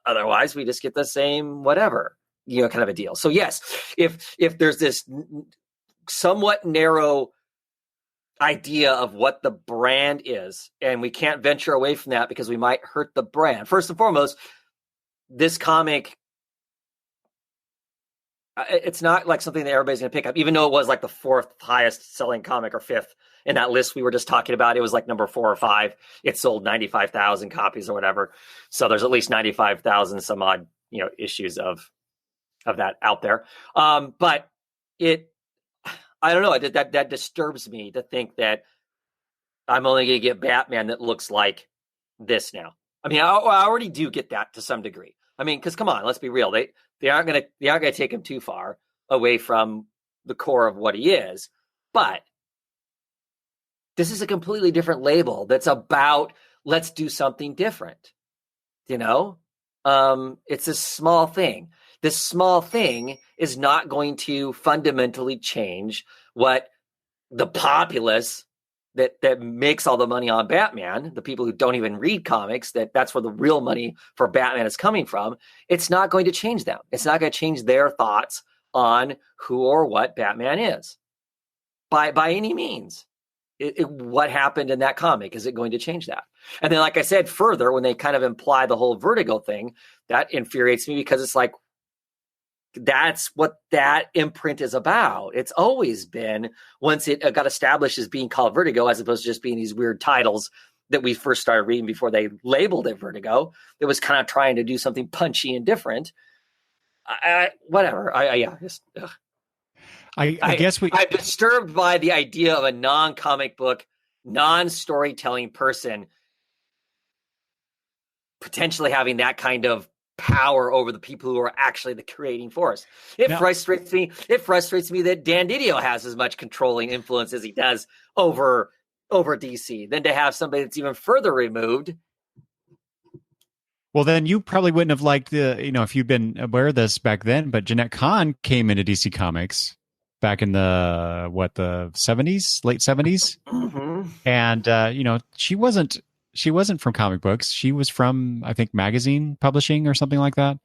otherwise we just get the same whatever, kind of a deal. So yes, if there's this somewhat narrow idea of what the brand is, and we can't venture away from that because we might hurt the brand. First and foremost, this comic, it's not like something that everybody's going to pick up, even though it was like the 4th highest selling comic or 5th in that list we were just talking about. It was like number 4 or 5. It sold 95,000 copies or whatever. So there's at least 95,000 some odd, issues of that out there. But I don't know, that disturbs me to think that I'm only going to get Batman that looks like this now. I mean, I already do get that to some degree. I mean, because come on, let's be real. They aren't going to take him too far away from the core of what he is. But this is a completely different label that's about, let's do something different. It's a small thing. This small thing is not going to fundamentally change what the populace that makes all the money on Batman, the people who don't even read comics, that's where the real money for Batman is coming from. It's not going to change them. It's not going to change their thoughts on who or what Batman is by any means. What happened in that comic, is it going to change that? And then, like I said, further, when they kind of imply the whole Vertigo thing, that infuriates me, because it's like, that's what that imprint is about. It's always been, once it got established as being called Vertigo, as opposed to just being these weird titles that we first started reading before they labeled it Vertigo, it was kind of trying to do something punchy and different. I guess I'm disturbed by the idea of a non-comic book, non-storytelling person potentially having that kind of power over the people who are actually the creating force. It frustrates me that Dan Didio has as much controlling influence as he does over DC, than to have somebody that's even further removed. Well, then you probably wouldn't have liked if you'd been aware of this back then, but Jeanette Kahn came into DC Comics back in the 70s, late 70s. Mm-hmm. And she wasn't from comic books. She was from, I think, magazine publishing or something like that.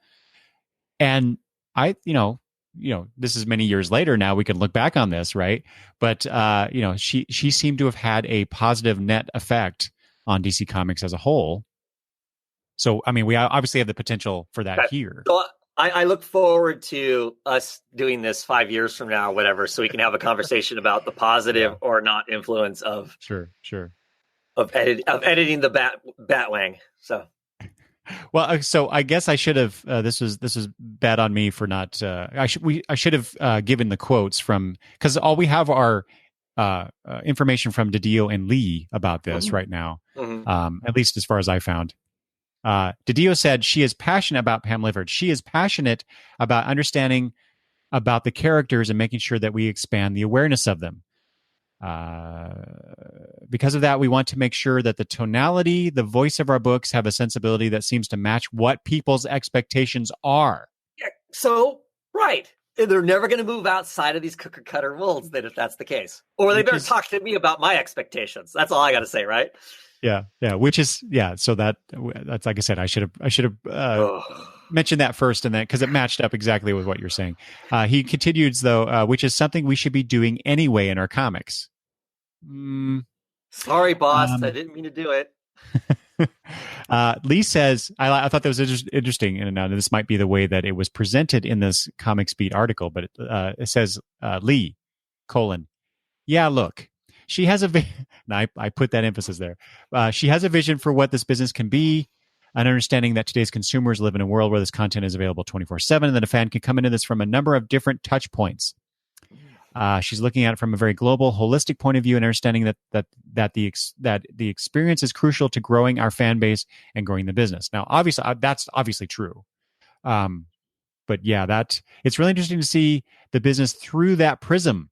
And this is many years later now. We can look back on this, right? But she seemed to have had a positive net effect on DC Comics as a whole. So, I mean, we obviously have the potential for that here. So I look forward to us doing this 5 years from now, or whatever, so we can have a conversation about the positive or not influence of sure of editing the Batwang. So, well, so I guess I should have. This was bad on me for not. I should have given the quotes from, because all we have are information from Didio and Lee about this right now. Mm-hmm. At least as far as I found. Didio said she is passionate about Pam Lifford. She is passionate about understanding about the characters and making sure that we expand the awareness of them. Because of that, we want to make sure that the tonality, the voice of our books have a sensibility that seems to match what people's expectations are. Yeah, so, right. They're never going to move outside of these cookie cutter molds, then, if that's the case. Or they better talk to me about my expectations. That's all I got to say, right? Yeah. So that's, like I said, I should have mentioned that first, and then, because it matched up exactly with what you're saying. He continues, though, which is something we should be doing anyway in our comics. Sorry, boss. I didn't mean to do it. Lee says, I thought that was interesting, and this might be the way that it was presented in this Comics Beat article, but it says, Lee, : yeah, look, she has and I put that emphasis there. She has a vision for what this business can be, an understanding that today's consumers live in a world where this content is available 24/7, and that a fan can come into this from a number of different touch points. She's looking at it from a very global, holistic point of view, and understanding that the experience is crucial to growing our fan base and growing the business. Now, obviously, that's obviously true. But yeah, it's really interesting to see the business through that prism.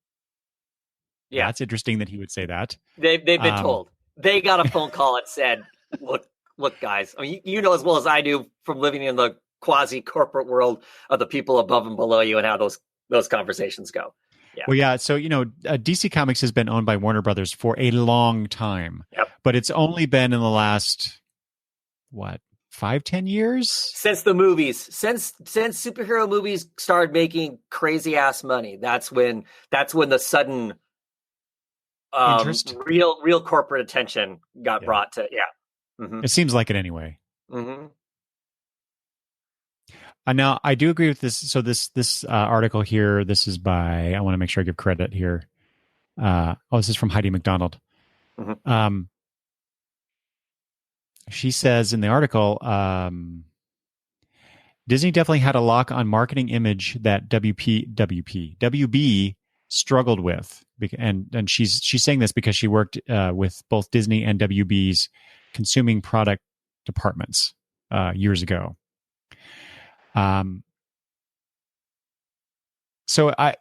Yeah, that's interesting that he would say that. They've been told. They got a phone call and said, "Look, guys. I mean, you know as well as I do from living in the quasi corporate world of the people above and below you, and how those conversations go." Yeah. Well, yeah. So, DC Comics has been owned by Warner Brothers for a long time, Yep. but it's only been in the last, 5-10 years? Since the movies, since superhero movies started making crazy ass money, that's when the sudden Interest? real corporate attention got brought to. It seems like it anyway. Mm-hmm. Now, I do agree with this. So this article here, this is by, I want to make sure I give credit here. This is from Heidi McDonald. Mm-hmm. She says in the article, Disney definitely had a lock on marketing image that WB struggled with. And she's saying this because she worked with both Disney and WB's consuming product departments years ago. So I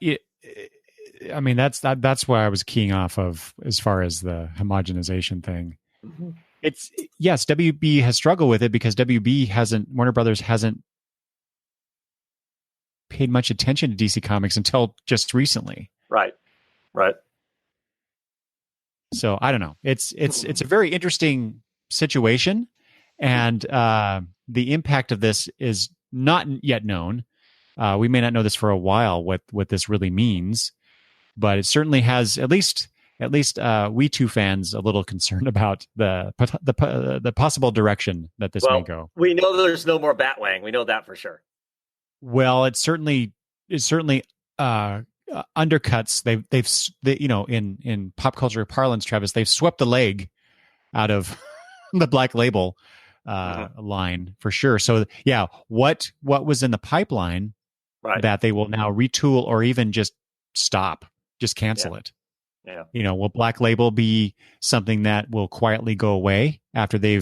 mean that's why I was keying off of as far as the homogenization thing. Mm-hmm. It's yes, WB has struggled with it because Warner Brothers hasn't paid much attention to DC Comics until just recently. Right. So I don't know. It's a very interesting situation, and the impact of this is not yet known. We may not know this for a while what this really means, but it certainly has at least we two fans a little concerned about the possible direction that this may go. We know there's no more Batwang. We know that for sure. Well, it certainly undercuts. They've in pop culture parlance, Travis, they've swept the leg out of the Black Label line for sure. So yeah, what was in the pipeline that they will now retool or even just cancel it. Yeah. Will Black Label be something that will quietly go away after they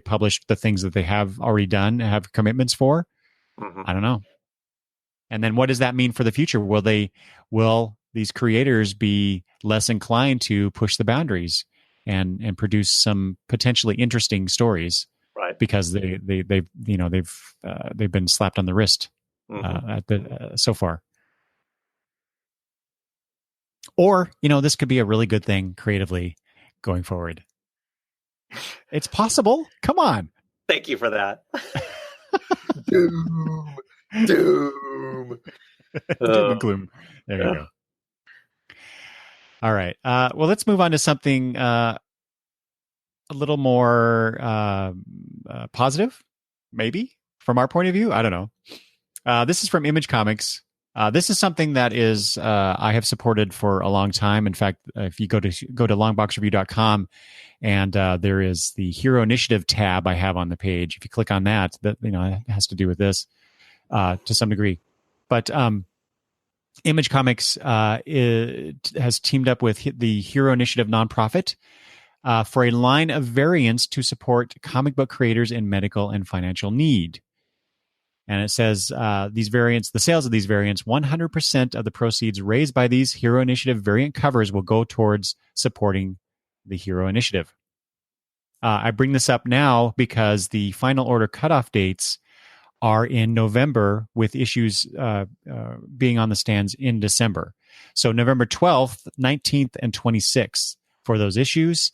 published the things that they have already done and have commitments for? Mm-hmm. I don't know. And then what does that mean for the future? Will these creators be less inclined to push the boundaries and produce some potentially interesting stories? Right. Because they've been slapped on the wrist so far. Or, this could be a really good thing creatively going forward. It's possible. Come on. Thank you for that. Doom. Doom and gloom. There you go. All right. Well, let's move on to something a little more positive, maybe, from our point of view. I don't know. This is from Image Comics. This is something that is I have supported for a long time. In fact, if you go to longboxreview.com and there is the Hero Initiative tab I have on the page. If you click on that, it has to do with this to some degree. But Image Comics has teamed up with the Hero Initiative nonprofit for a line of variants to support comic book creators in medical and financial need. And it says the sales of these variants, 100% of the proceeds raised by these Hero Initiative variant covers will go towards supporting the Hero Initiative. I bring this up now because the final order cutoff dates are in November, with issues being on the stands in December. So November 12th, 19th, and 26th for those issues.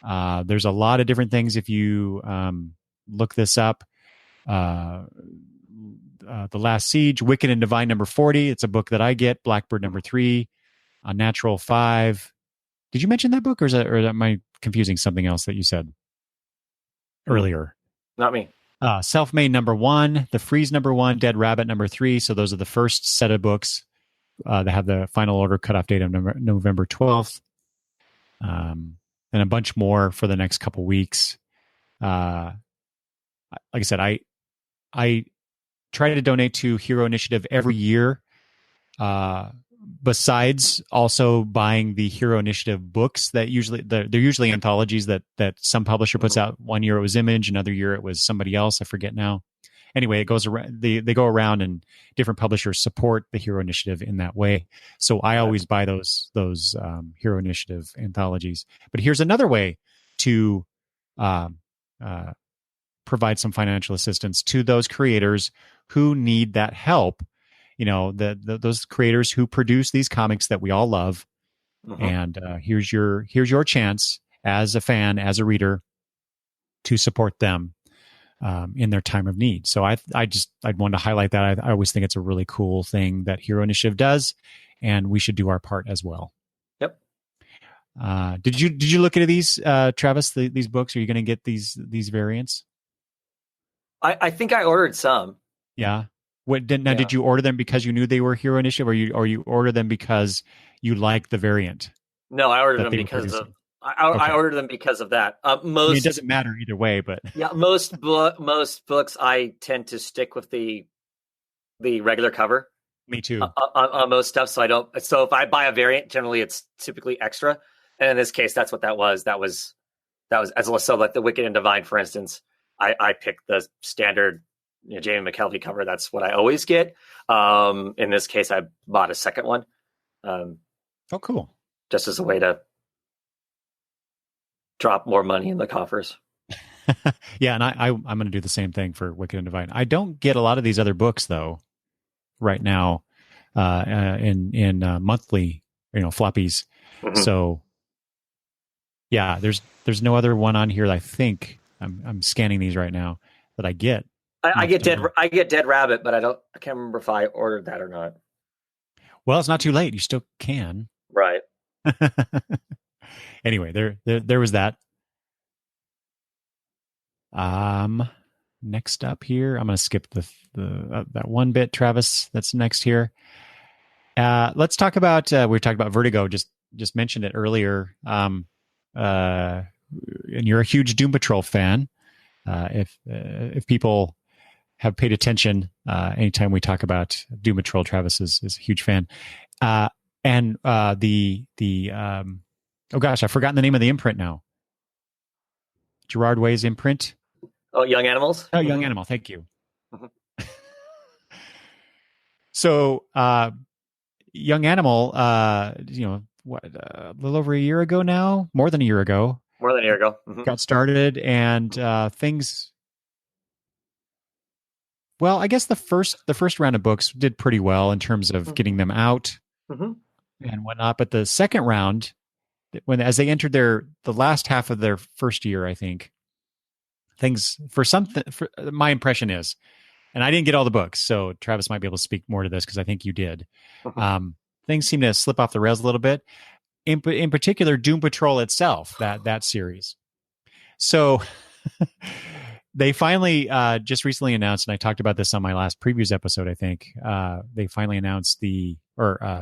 There's a lot of different things if you look this up. The Last Siege, Wicked and Divine number 40. It's a book that I get. Blackbird number 3, Unnatural 5. Did you mention that book, or am I confusing something else that you said earlier? Not me. Self-Made number 1, The Freeze number 1, Dead Rabbit number 3. So those are the first set of books that have the final order cutoff date of November 12th. And a bunch more for the next couple weeks. Like I said, I try to donate to Hero Initiative every year. Besides also buying the Hero Initiative books that they're usually anthologies that some publisher puts out. One year it was Image, another year it was somebody else. I forget now. Anyway, it goes around. They go around, and different publishers support the Hero Initiative in that way. So I always buy those Hero Initiative anthologies. But here's another way to provide some financial assistance to those creators who need that help. those creators who produce these comics that we all love. Mhm. And here's your chance as a fan, as a reader, to support them in their time of need. So I'd want to highlight that. I always think it's a really cool thing that Hero Initiative does, and we should do our part as well. Yep. Did you look into these, Travis? These books? Are you going to get these variants? I think I ordered some. Yeah. Did you order them because you knew they were Hero Initiative, or you order them because you like the variant? No, I ordered them because of. I ordered them because of that. Most it doesn't matter either way, but most books I tend to stick with the regular cover. Me too. On most stuff, so I don't. So if I buy a variant, generally it's typically extra, and in this case, that's what that was. That was as well. So like the Wicked and Divine, for instance, I picked the standard Jamie McKelvey cover. That's what I always get. In this case, I bought a second one. Oh, cool! Just as a way to drop more money in the coffers. Yeah, and I'm going to do the same thing for Wicked and Divine. I don't get a lot of these other books though right now in monthly floppies. Mm-hmm. So yeah, there's no other one on here that I think I'm scanning these right now that I get. I get Dead Rabbit, but I can't remember if I ordered that or not. Well, it's not too late. You still can. Right. Anyway, there was that. Next up here, I'm going to skip the that one bit, Travis. That's next here. Let's talk about. We talked about Vertigo. Just mentioned it earlier. And you're a huge Doom Patrol fan. If people have paid attention, anytime we talk about Doom Patrol, Travis is a huge fan. And oh gosh, I've forgotten the name of the imprint now. Gerard Way's imprint. Oh, Young Animals. Oh, Young Animal. Thank you. Mm-hmm. So, Young Animal, a little over a year ago now, more than a year ago. Mm-hmm. Got started, and things. Well, I guess the first round of books did pretty well in terms of getting them out and whatnot. But the second round, as they entered the last half of their first year, I think things my impression is, and I didn't get all the books, so Travis might be able to speak more to this because I think you did. Things seem to slip off the rails a little bit. In particular, Doom Patrol itself, that series. So they finally just recently announced, and I talked about this on my last previews episode, I think. They finally announced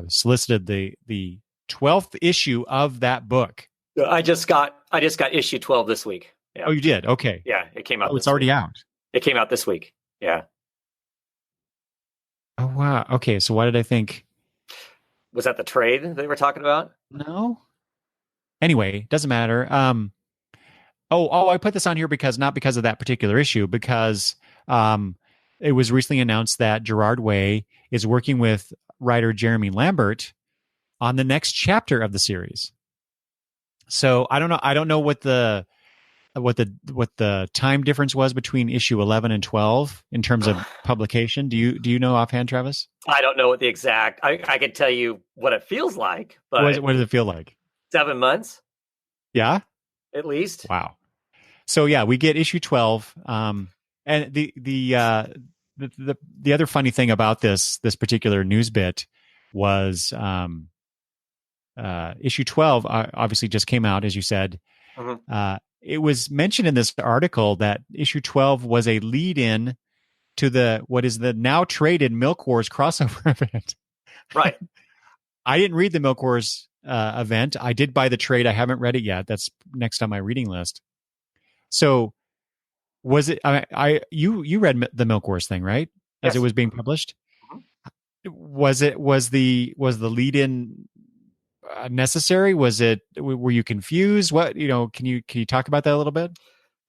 solicited the 12th issue of that book. I just got issue 12 this week. Yeah. Oh, you did? Okay. Yeah, it came out. Oh, it's already out. It came out this week. Yeah. Oh, wow. Okay, so why did I think... Was that the trade they were talking about? No. Anyway, doesn't matter. I put this on here not because of that particular issue, because it was recently announced that Gerard Way is working with writer Jeremy Lambert on the next chapter of the series. So I don't know what the time difference was between issue 11 and 12 in terms of publication. Do you know offhand, Travis? I don't know what the exact. I can tell you what it feels like. But what does it feel like? 7 months. Yeah, at least. Wow. So yeah, we get issue 12. And the other funny thing about this particular news bit was issue 12 obviously just came out, as you said. It was mentioned in this article that issue 12 was a lead-in to what is the now traded Milk Wars crossover event. Right. I didn't read the Milk Wars event. I did buy the trade. I haven't read it yet. That's next on my reading list. So was it? You read the Milk Wars thing, right? As yes. It was being published. Was the lead-in necessary? Was it? Were you confused? What Can you talk about that a little bit?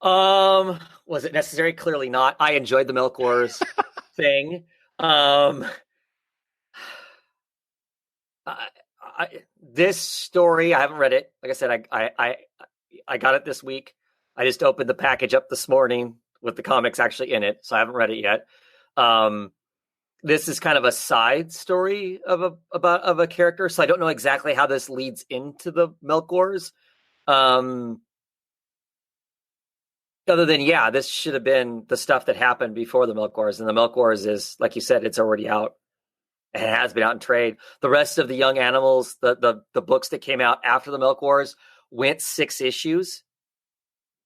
Was it necessary? Clearly not. I enjoyed the Milk Wars thing. This story, I haven't read it. Like I said, I got it this week. I just opened the package up this morning with the comics actually in it, so I haven't read it yet. this is kind of a side story of a character, so I don't know exactly how this leads into the Milk Wars. Other than, this should have been the stuff that happened before the Milk Wars, and the Milk Wars is, like you said, it's already out. It has been out in trade. The rest of the Young Animals, the books that came out after the Milk Wars, went 6 issues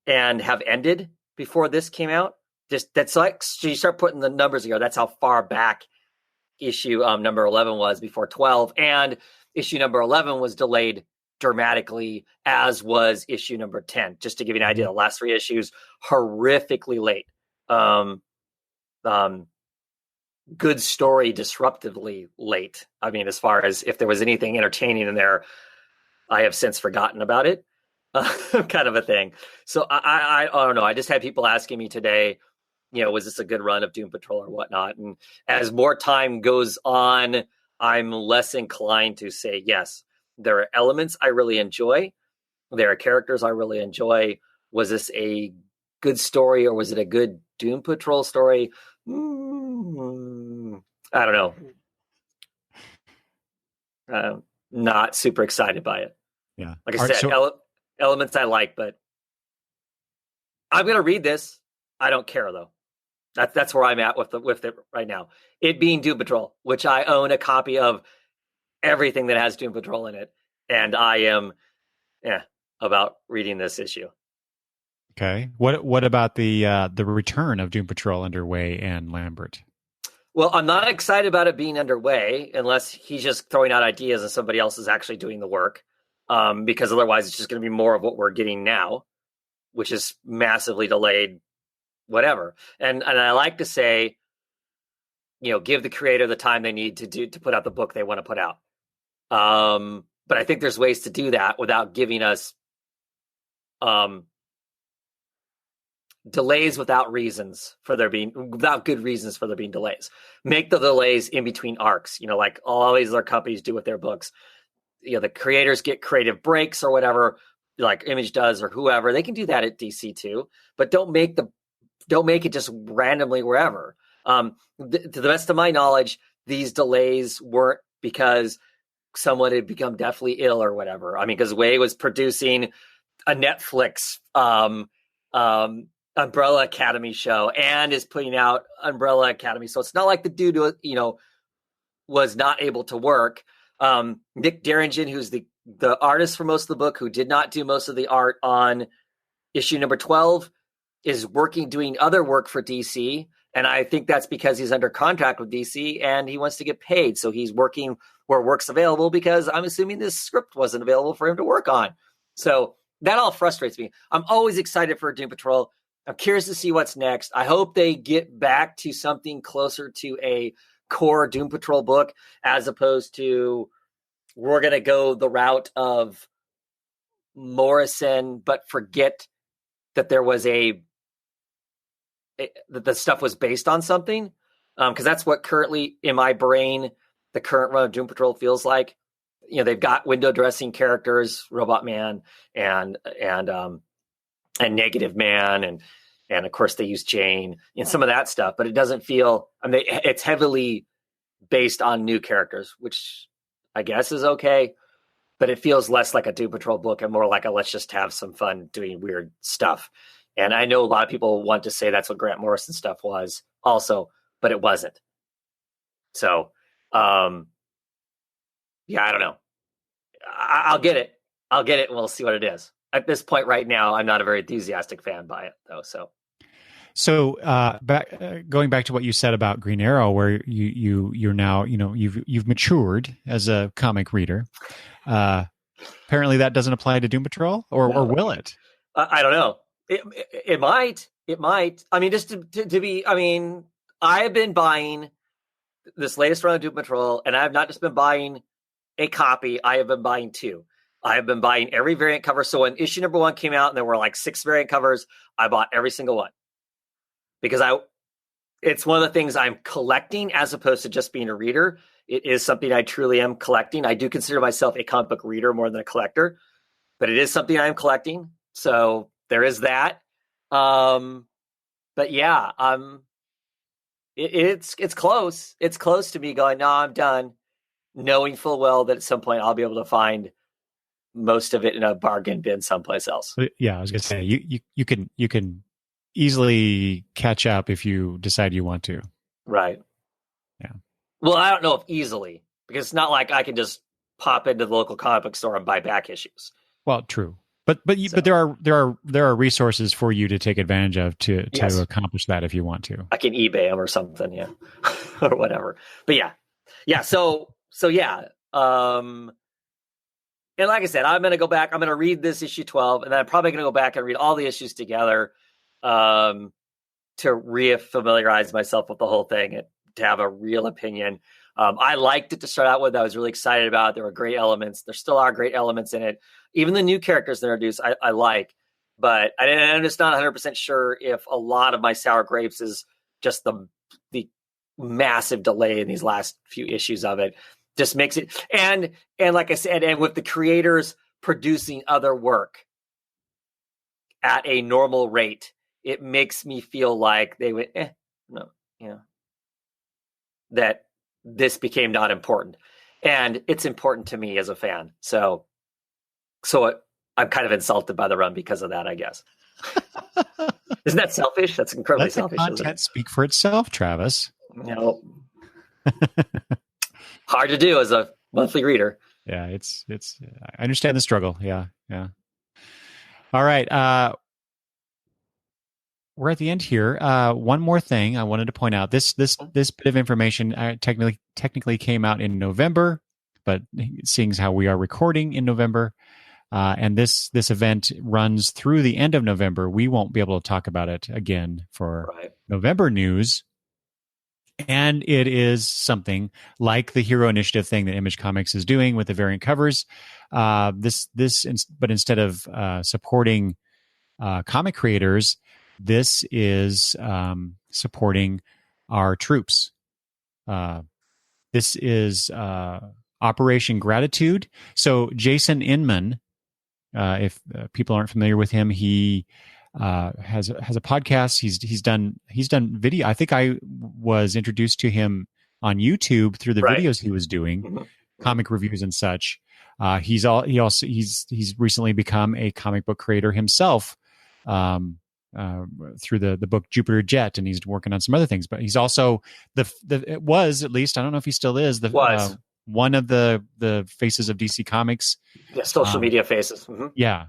and have ended before this came out. Just that's like, so you start putting the numbers together. That's how far back issue number 11 was before 12, and issue number 11 was delayed dramatically, as was issue number 10. Just to give you an idea, the last 3 issues horrifically late. Good story, disruptively late. I mean, as far as if there was anything entertaining in there, I have since forgotten about it, kind of a thing. So I don't know. I just had people asking me today, was this a good run of Doom Patrol or whatnot? And as more time goes on, I'm less inclined to say yes. There are elements I really enjoy. There are characters I really enjoy. Was this a good story, or was it a good Doom Patrol story? I don't know. Not super excited by it. Yeah. Like I said, elements I like, but I'm going to read this. I don't care, though. That's where I'm at with it right now. It being Doom Patrol, which I own a copy of everything that has Doom Patrol in it, and I am about reading this issue. Okay. What about the return of Doom Patrol under Way and Lambert? Well, I'm not excited about it being underway unless he's just throwing out ideas and somebody else is actually doing the work, because otherwise it's just going to be more of what we're getting now, which is massively delayed. Whatever. And I like to say, give the creator the time they need to put out the book they want to put out. But I think there's ways to do that without giving us delays without good reasons for there being delays. Make the delays in between arcs, like all these other companies do with their books. The creators get creative breaks or whatever, like Image does or whoever. They can do that at DC too, but don't make it just randomly wherever. To the best of my knowledge, these delays weren't because someone had become deathly ill or whatever. I mean, because Way was producing a Netflix Umbrella Academy show and is putting out Umbrella Academy. So it's not like the dude, was not able to work. Nick Derringen, who's the artist for most of the book, who did not do most of the art on issue number 12, is doing other work for DC. And I think that's because he's under contract with DC and he wants to get paid. So he's working where work's available, because I'm assuming this script wasn't available for him to work on. So that all frustrates me. I'm always excited for Doom Patrol. I'm curious to see what's next. I hope they get back to something closer to a core Doom Patrol book, as opposed to we're going to go the route of Morrison, but forget that there was that the stuff was based on something. Because that's what currently in my brain, the current run of Doom Patrol feels like. They've got window dressing characters, Robot Man and Negative Man, and of course they use Jane and some of that stuff, but it doesn't feel, it's heavily based on new characters, which I guess is okay, but it feels less like a Doom Patrol book and more like a let's just have some fun doing weird stuff. And I know a lot of people want to say that's what Grant Morrison stuff was also, but it wasn't. So, I don't know. I'll get it. And we'll see what it is. At this point right now, I'm not a very enthusiastic fan by it, though. So going back to what you said about Green Arrow, where you're now, you've matured as a comic reader. Apparently that doesn't apply to Doom Patrol, or will it? I don't know. It might. I mean, just to be. I mean, I have been buying this latest run of Doom Patrol, and I have not just been buying a copy. I have been buying 2. I have been buying every variant cover. So when issue number 1 came out and there were like 6 variant covers, I bought every single one. Because it's one of the things I'm collecting as opposed to just being a reader. It is something I truly am collecting. I do consider myself a comic book reader more than a collector, but it is something I'm collecting. So there is that. But yeah, It's close. It's close to me going, no, I'm done, knowing full well that at some point I'll be able to find most of it in a bargain bin someplace else. Yeah, I was gonna say you can easily catch up if you decide you want to. Right. Yeah. Well, I don't know if easily, because it's not like I can just pop into the local comic book store and buy back issues. Well, true. But there are resources for you to take advantage of to accomplish that if you want to. I can eBay them or something, yeah, or whatever. But yeah. So yeah. And like I said, I'm going to go back. I'm going to read this issue 12, and then I'm probably going to go back and read all the issues together to re-familiarize myself with the whole thing and to have a real opinion. I liked it to start out with. I was really excited about it. There were great elements. There still are great elements in it. Even the new characters that are introduced, I like. But I'm just not 100% sure if a lot of my sour grapes is just the massive delay in these last few issues of it. Just makes it, and like I said, and with the creators producing other work at a normal rate, it makes me feel like they went, no, that this became not important, and it's important to me as a fan. So I'm kind of insulted by the run because of that, I guess. Isn't that selfish? That's incredibly selfish. Let the content speak for itself, Travis. No. Hard to do as a monthly reader. Yeah, it's. I understand the struggle. Yeah. All right. We're at the end here. One more thing I wanted to point out. This bit of information technically came out in November, but seeing as how we are recording in November, and this event runs through the end of November, we won't be able to talk about it again for November news. And it is something like the Hero Initiative thing that Image Comics is doing with the variant covers. But instead of supporting comic creators, this is supporting our troops. This is Operation Gratitude. So Jason Inman, if people aren't familiar with him, he has a podcast. He's done video. I think I was introduced to him on YouTube through the videos he was doing, comic reviews and such. He's recently become a comic book creator himself through the book Jupiter Jet, and he's working on some other things. But he's also it was, at least, I don't know if he still is, one of the faces of DC Comics. Yeah, social media faces. Mm-hmm. Yeah.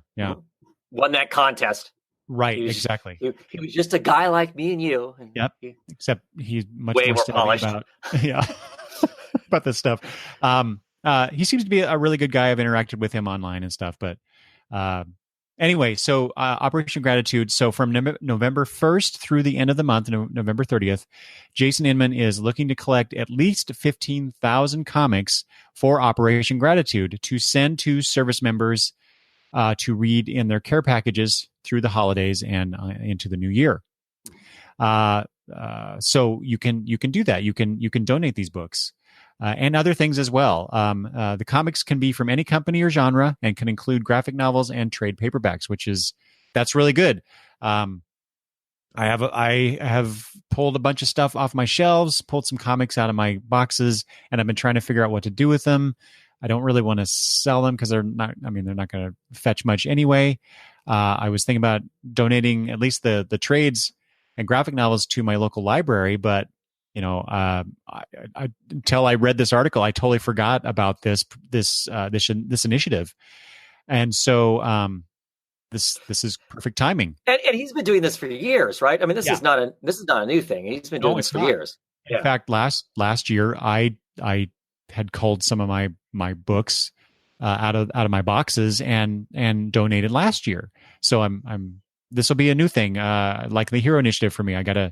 Won that contest. Right, exactly. He was just a guy like me and you. And yep. Except he's much way more polished about about this stuff. He seems to be a really good guy. I've interacted with him online and stuff. But anyway, so Operation Gratitude. So from November 1st through the end of the month, November 30th, Jason Inman is looking to collect at least 15,000 comics for Operation Gratitude to send to service members to read in their care packages through the holidays and into the new year. So you can do that. You can donate these books and other things as well. The comics can be from any company or genre and can include graphic novels and trade paperbacks, that's really good. I have pulled a bunch of stuff off my shelves, pulled some comics out of my boxes, and I've been trying to figure out what to do with them. I don't really want to sell them because they're not going to fetch much anyway. I was thinking about donating at least the trades and graphic novels to my local library, but until I read this article, I totally forgot about this initiative, and so this is perfect timing. And he's been doing this for years, right? I mean, this is not a new thing. He's been doing this for years. In fact, last year I had culled some of my books out of my boxes and donated last year. So this will be a new thing, like the Hero Initiative for me. I'm gonna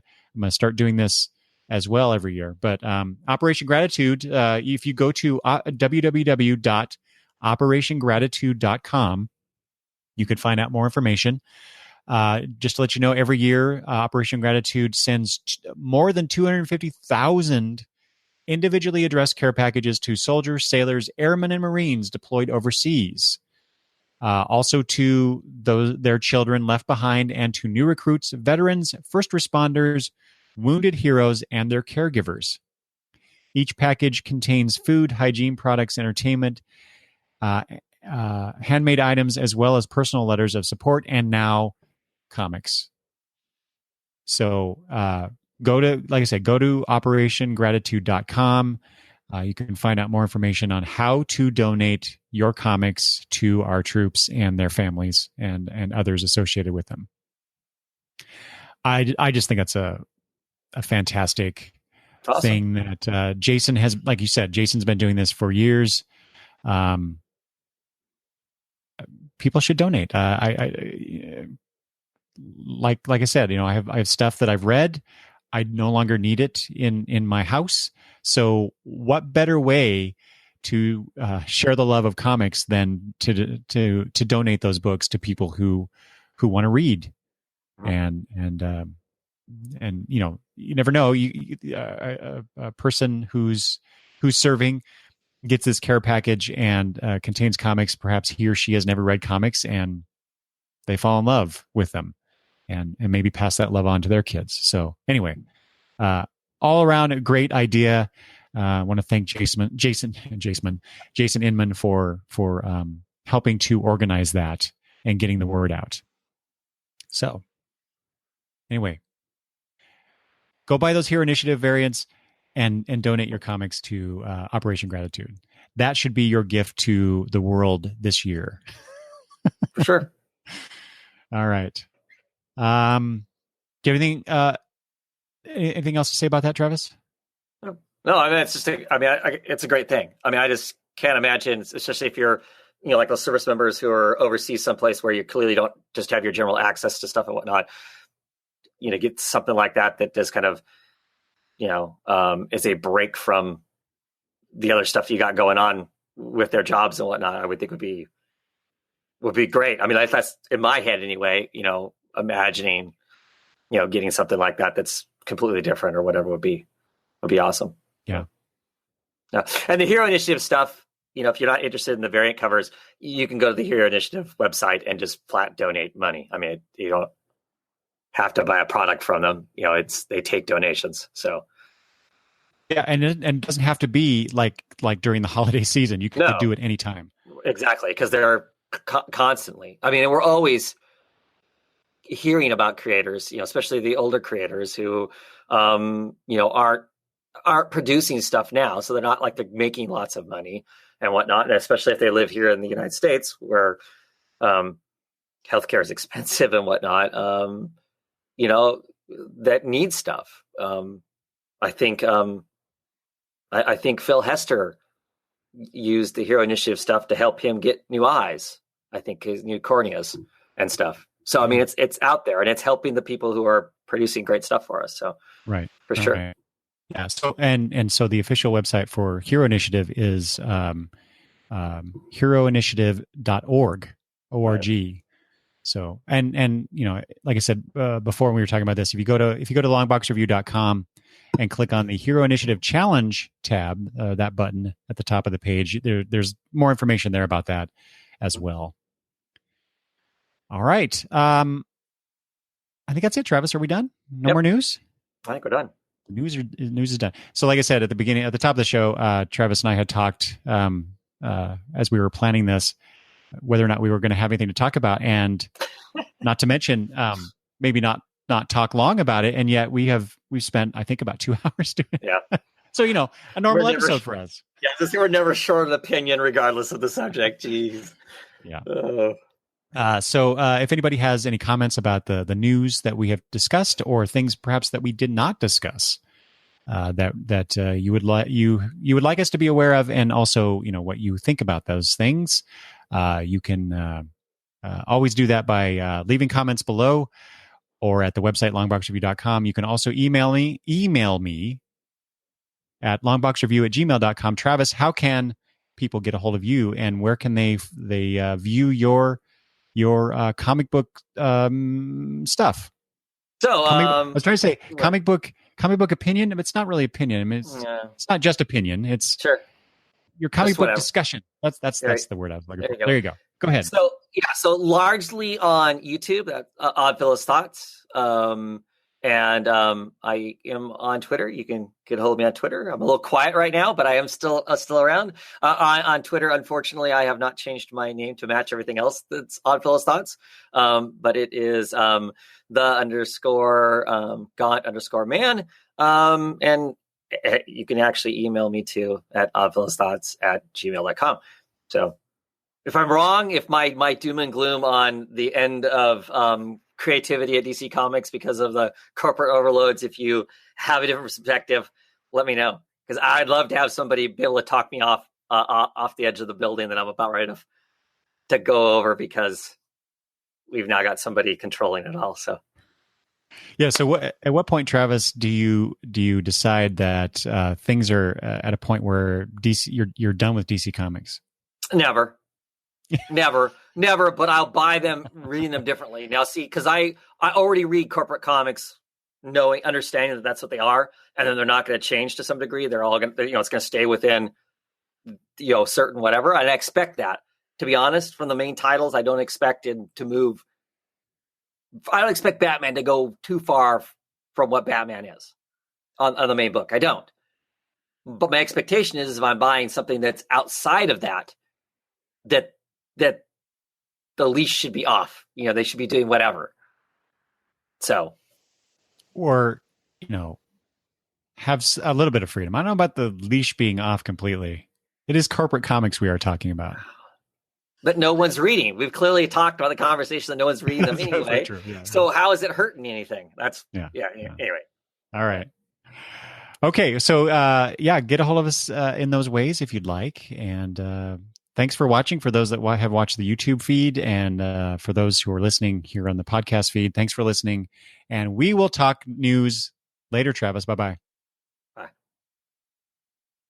start doing this as well every year. But Operation Gratitude, if you go to www.operationgratitude.com, you could find out more information. Just to let you know, every year Operation Gratitude sends more than 250,000 individually addressed care packages to soldiers, sailors, airmen, and Marines deployed overseas. Also to their children left behind, and to new recruits, veterans, first responders, wounded heroes and their caregivers. Each package contains food, hygiene products, entertainment, handmade items, as well as personal letters of support, and now comics. So go to operationgratitude.com. You can find out more information on how to donate your comics to our troops and their families and others associated with them. I just think that's a fantastic thing that Jason has, like you said, Jason's been doing this for years. People should donate. Like I said, I have stuff that I've read. I no longer need it in my house. So what better way to share the love of comics than to donate those books to people who want to read, and you never know. A person who's serving gets this care package and contains comics. Perhaps he or she has never read comics, and they fall in love with them, and maybe pass that love on to their kids. So anyway, all around a great idea. I want to thank Jason Inman for helping to organize that and getting the word out. So anyway, go buy those Hero Initiative variants and donate your comics to Operation Gratitude. That should be your gift to the world this year. For sure. All right. Do you have anything else to say about that, Travis? No, I mean, it's a great thing. I mean, I just can't imagine, especially if you're, like those service members who are overseas someplace where you clearly don't just have your general access to stuff and whatnot, get something like that does kind of, is a break from the other stuff you got going on with their jobs and whatnot. I would think would be great. I mean, that's in my head anyway, imagining, getting something like that that's completely different or whatever would be awesome. Yeah. And the Hero Initiative stuff, if you're not interested in the variant covers, you can go to the Hero Initiative website and just flat donate money. I mean, you don't have to buy a product from them. They take donations. So yeah, and it doesn't have to be like during the holiday season. You can do it anytime. Exactly, because they're constantly. I mean, we're always hearing about creators, especially the older creators who, aren't producing stuff now, so they're not like they're making lots of money and whatnot. And especially if they live here in the United States, where healthcare is expensive and whatnot, that need stuff. I think Phil Hester used the Hero Initiative stuff to help him get new eyes. I think his new corneas and stuff. So, I mean, it's out there and it's helping the people who are producing great stuff for us. So, right. For sure. Right. Yeah. So, and so the official website for Hero Initiative is heroinitiative.org, O-R-G. Right. So, and like I said before when we were talking about this, if you go to longboxreview.com and click on the Hero Initiative Challenge tab, that button at the top of the page, there's more information there about that as well. All right. I think that's it, Travis. Are we done? No more news? I think we're done. News is done. So like I said, at the top of the show, Travis and I had talked as we were planning this, whether or not we were going to have anything to talk about, and not to mention maybe not talk long about it. And yet we've spent, I think, about 2 hours doing it. Yeah. So, a normal episode for us. Yeah. We're never short of opinion regardless of the subject. Jeez. Yeah. So if anybody has any comments about the news that we have discussed, or things perhaps that we did not discuss, that you would like us to be aware of, and also what you think about those things, you can always do that by leaving comments below or at the website longboxreview.com. You can also email me at longboxreview@gmail.com. Travis, how can people get a hold of you, and where can they view your comic book stuff? So I was trying to say comic book opinion, but it's not really opinion. I mean, it's not just opinion. It's sure your comic book discussion. That's the word I was looking for. There you go. Go ahead. So largely on YouTube, Odd Phil's Thoughts. And I am on Twitter. You can get a hold of me on Twitter. I'm a little quiet right now, but I am still around. On Twitter, unfortunately, I have not changed my name to match everything else that's on Phil's Thoughts. But it is the _ Gaunt _ man. And you can actually email me too at oddfellowsthoughts@gmail.com. So if I'm wrong, if my doom and gloom on the end of creativity at DC Comics because of the corporate overloads, if you have a different perspective, let me know, because I'd love to have somebody be able to talk me off the edge of the building that I'm about ready to go over, because we've now got somebody controlling it all. So yeah. So at what point, Travis, do you decide that things are at a point where DC you're done with DC Comics? Never. Never, but I'll buy them reading them differently. Now, see, because I already read corporate comics understanding that that's what they are, and then they're not going to change to some degree. They're all going to, it's going to stay within, certain whatever. And I expect that, to be honest, from the main titles. I don't expect it to move. I don't expect Batman to go too far from what Batman is on the main book. I don't. But my expectation is if I'm buying something that's outside of that the leash should be off. They should be doing whatever. So, or have a little bit of freedom. I don't know about the leash being off completely. It is corporate comics we are talking about, but no one's reading. We've clearly talked about the conversation that no one's reading them anyway. True. Yeah, so how is it hurting anything? That's anyway. All right. Okay, so get a hold of us in those ways if you'd like, and thanks for watching. For those that have watched the YouTube feed, and for those who are listening here on the podcast feed, thanks for listening. And we will talk news later, Travis. Bye-bye.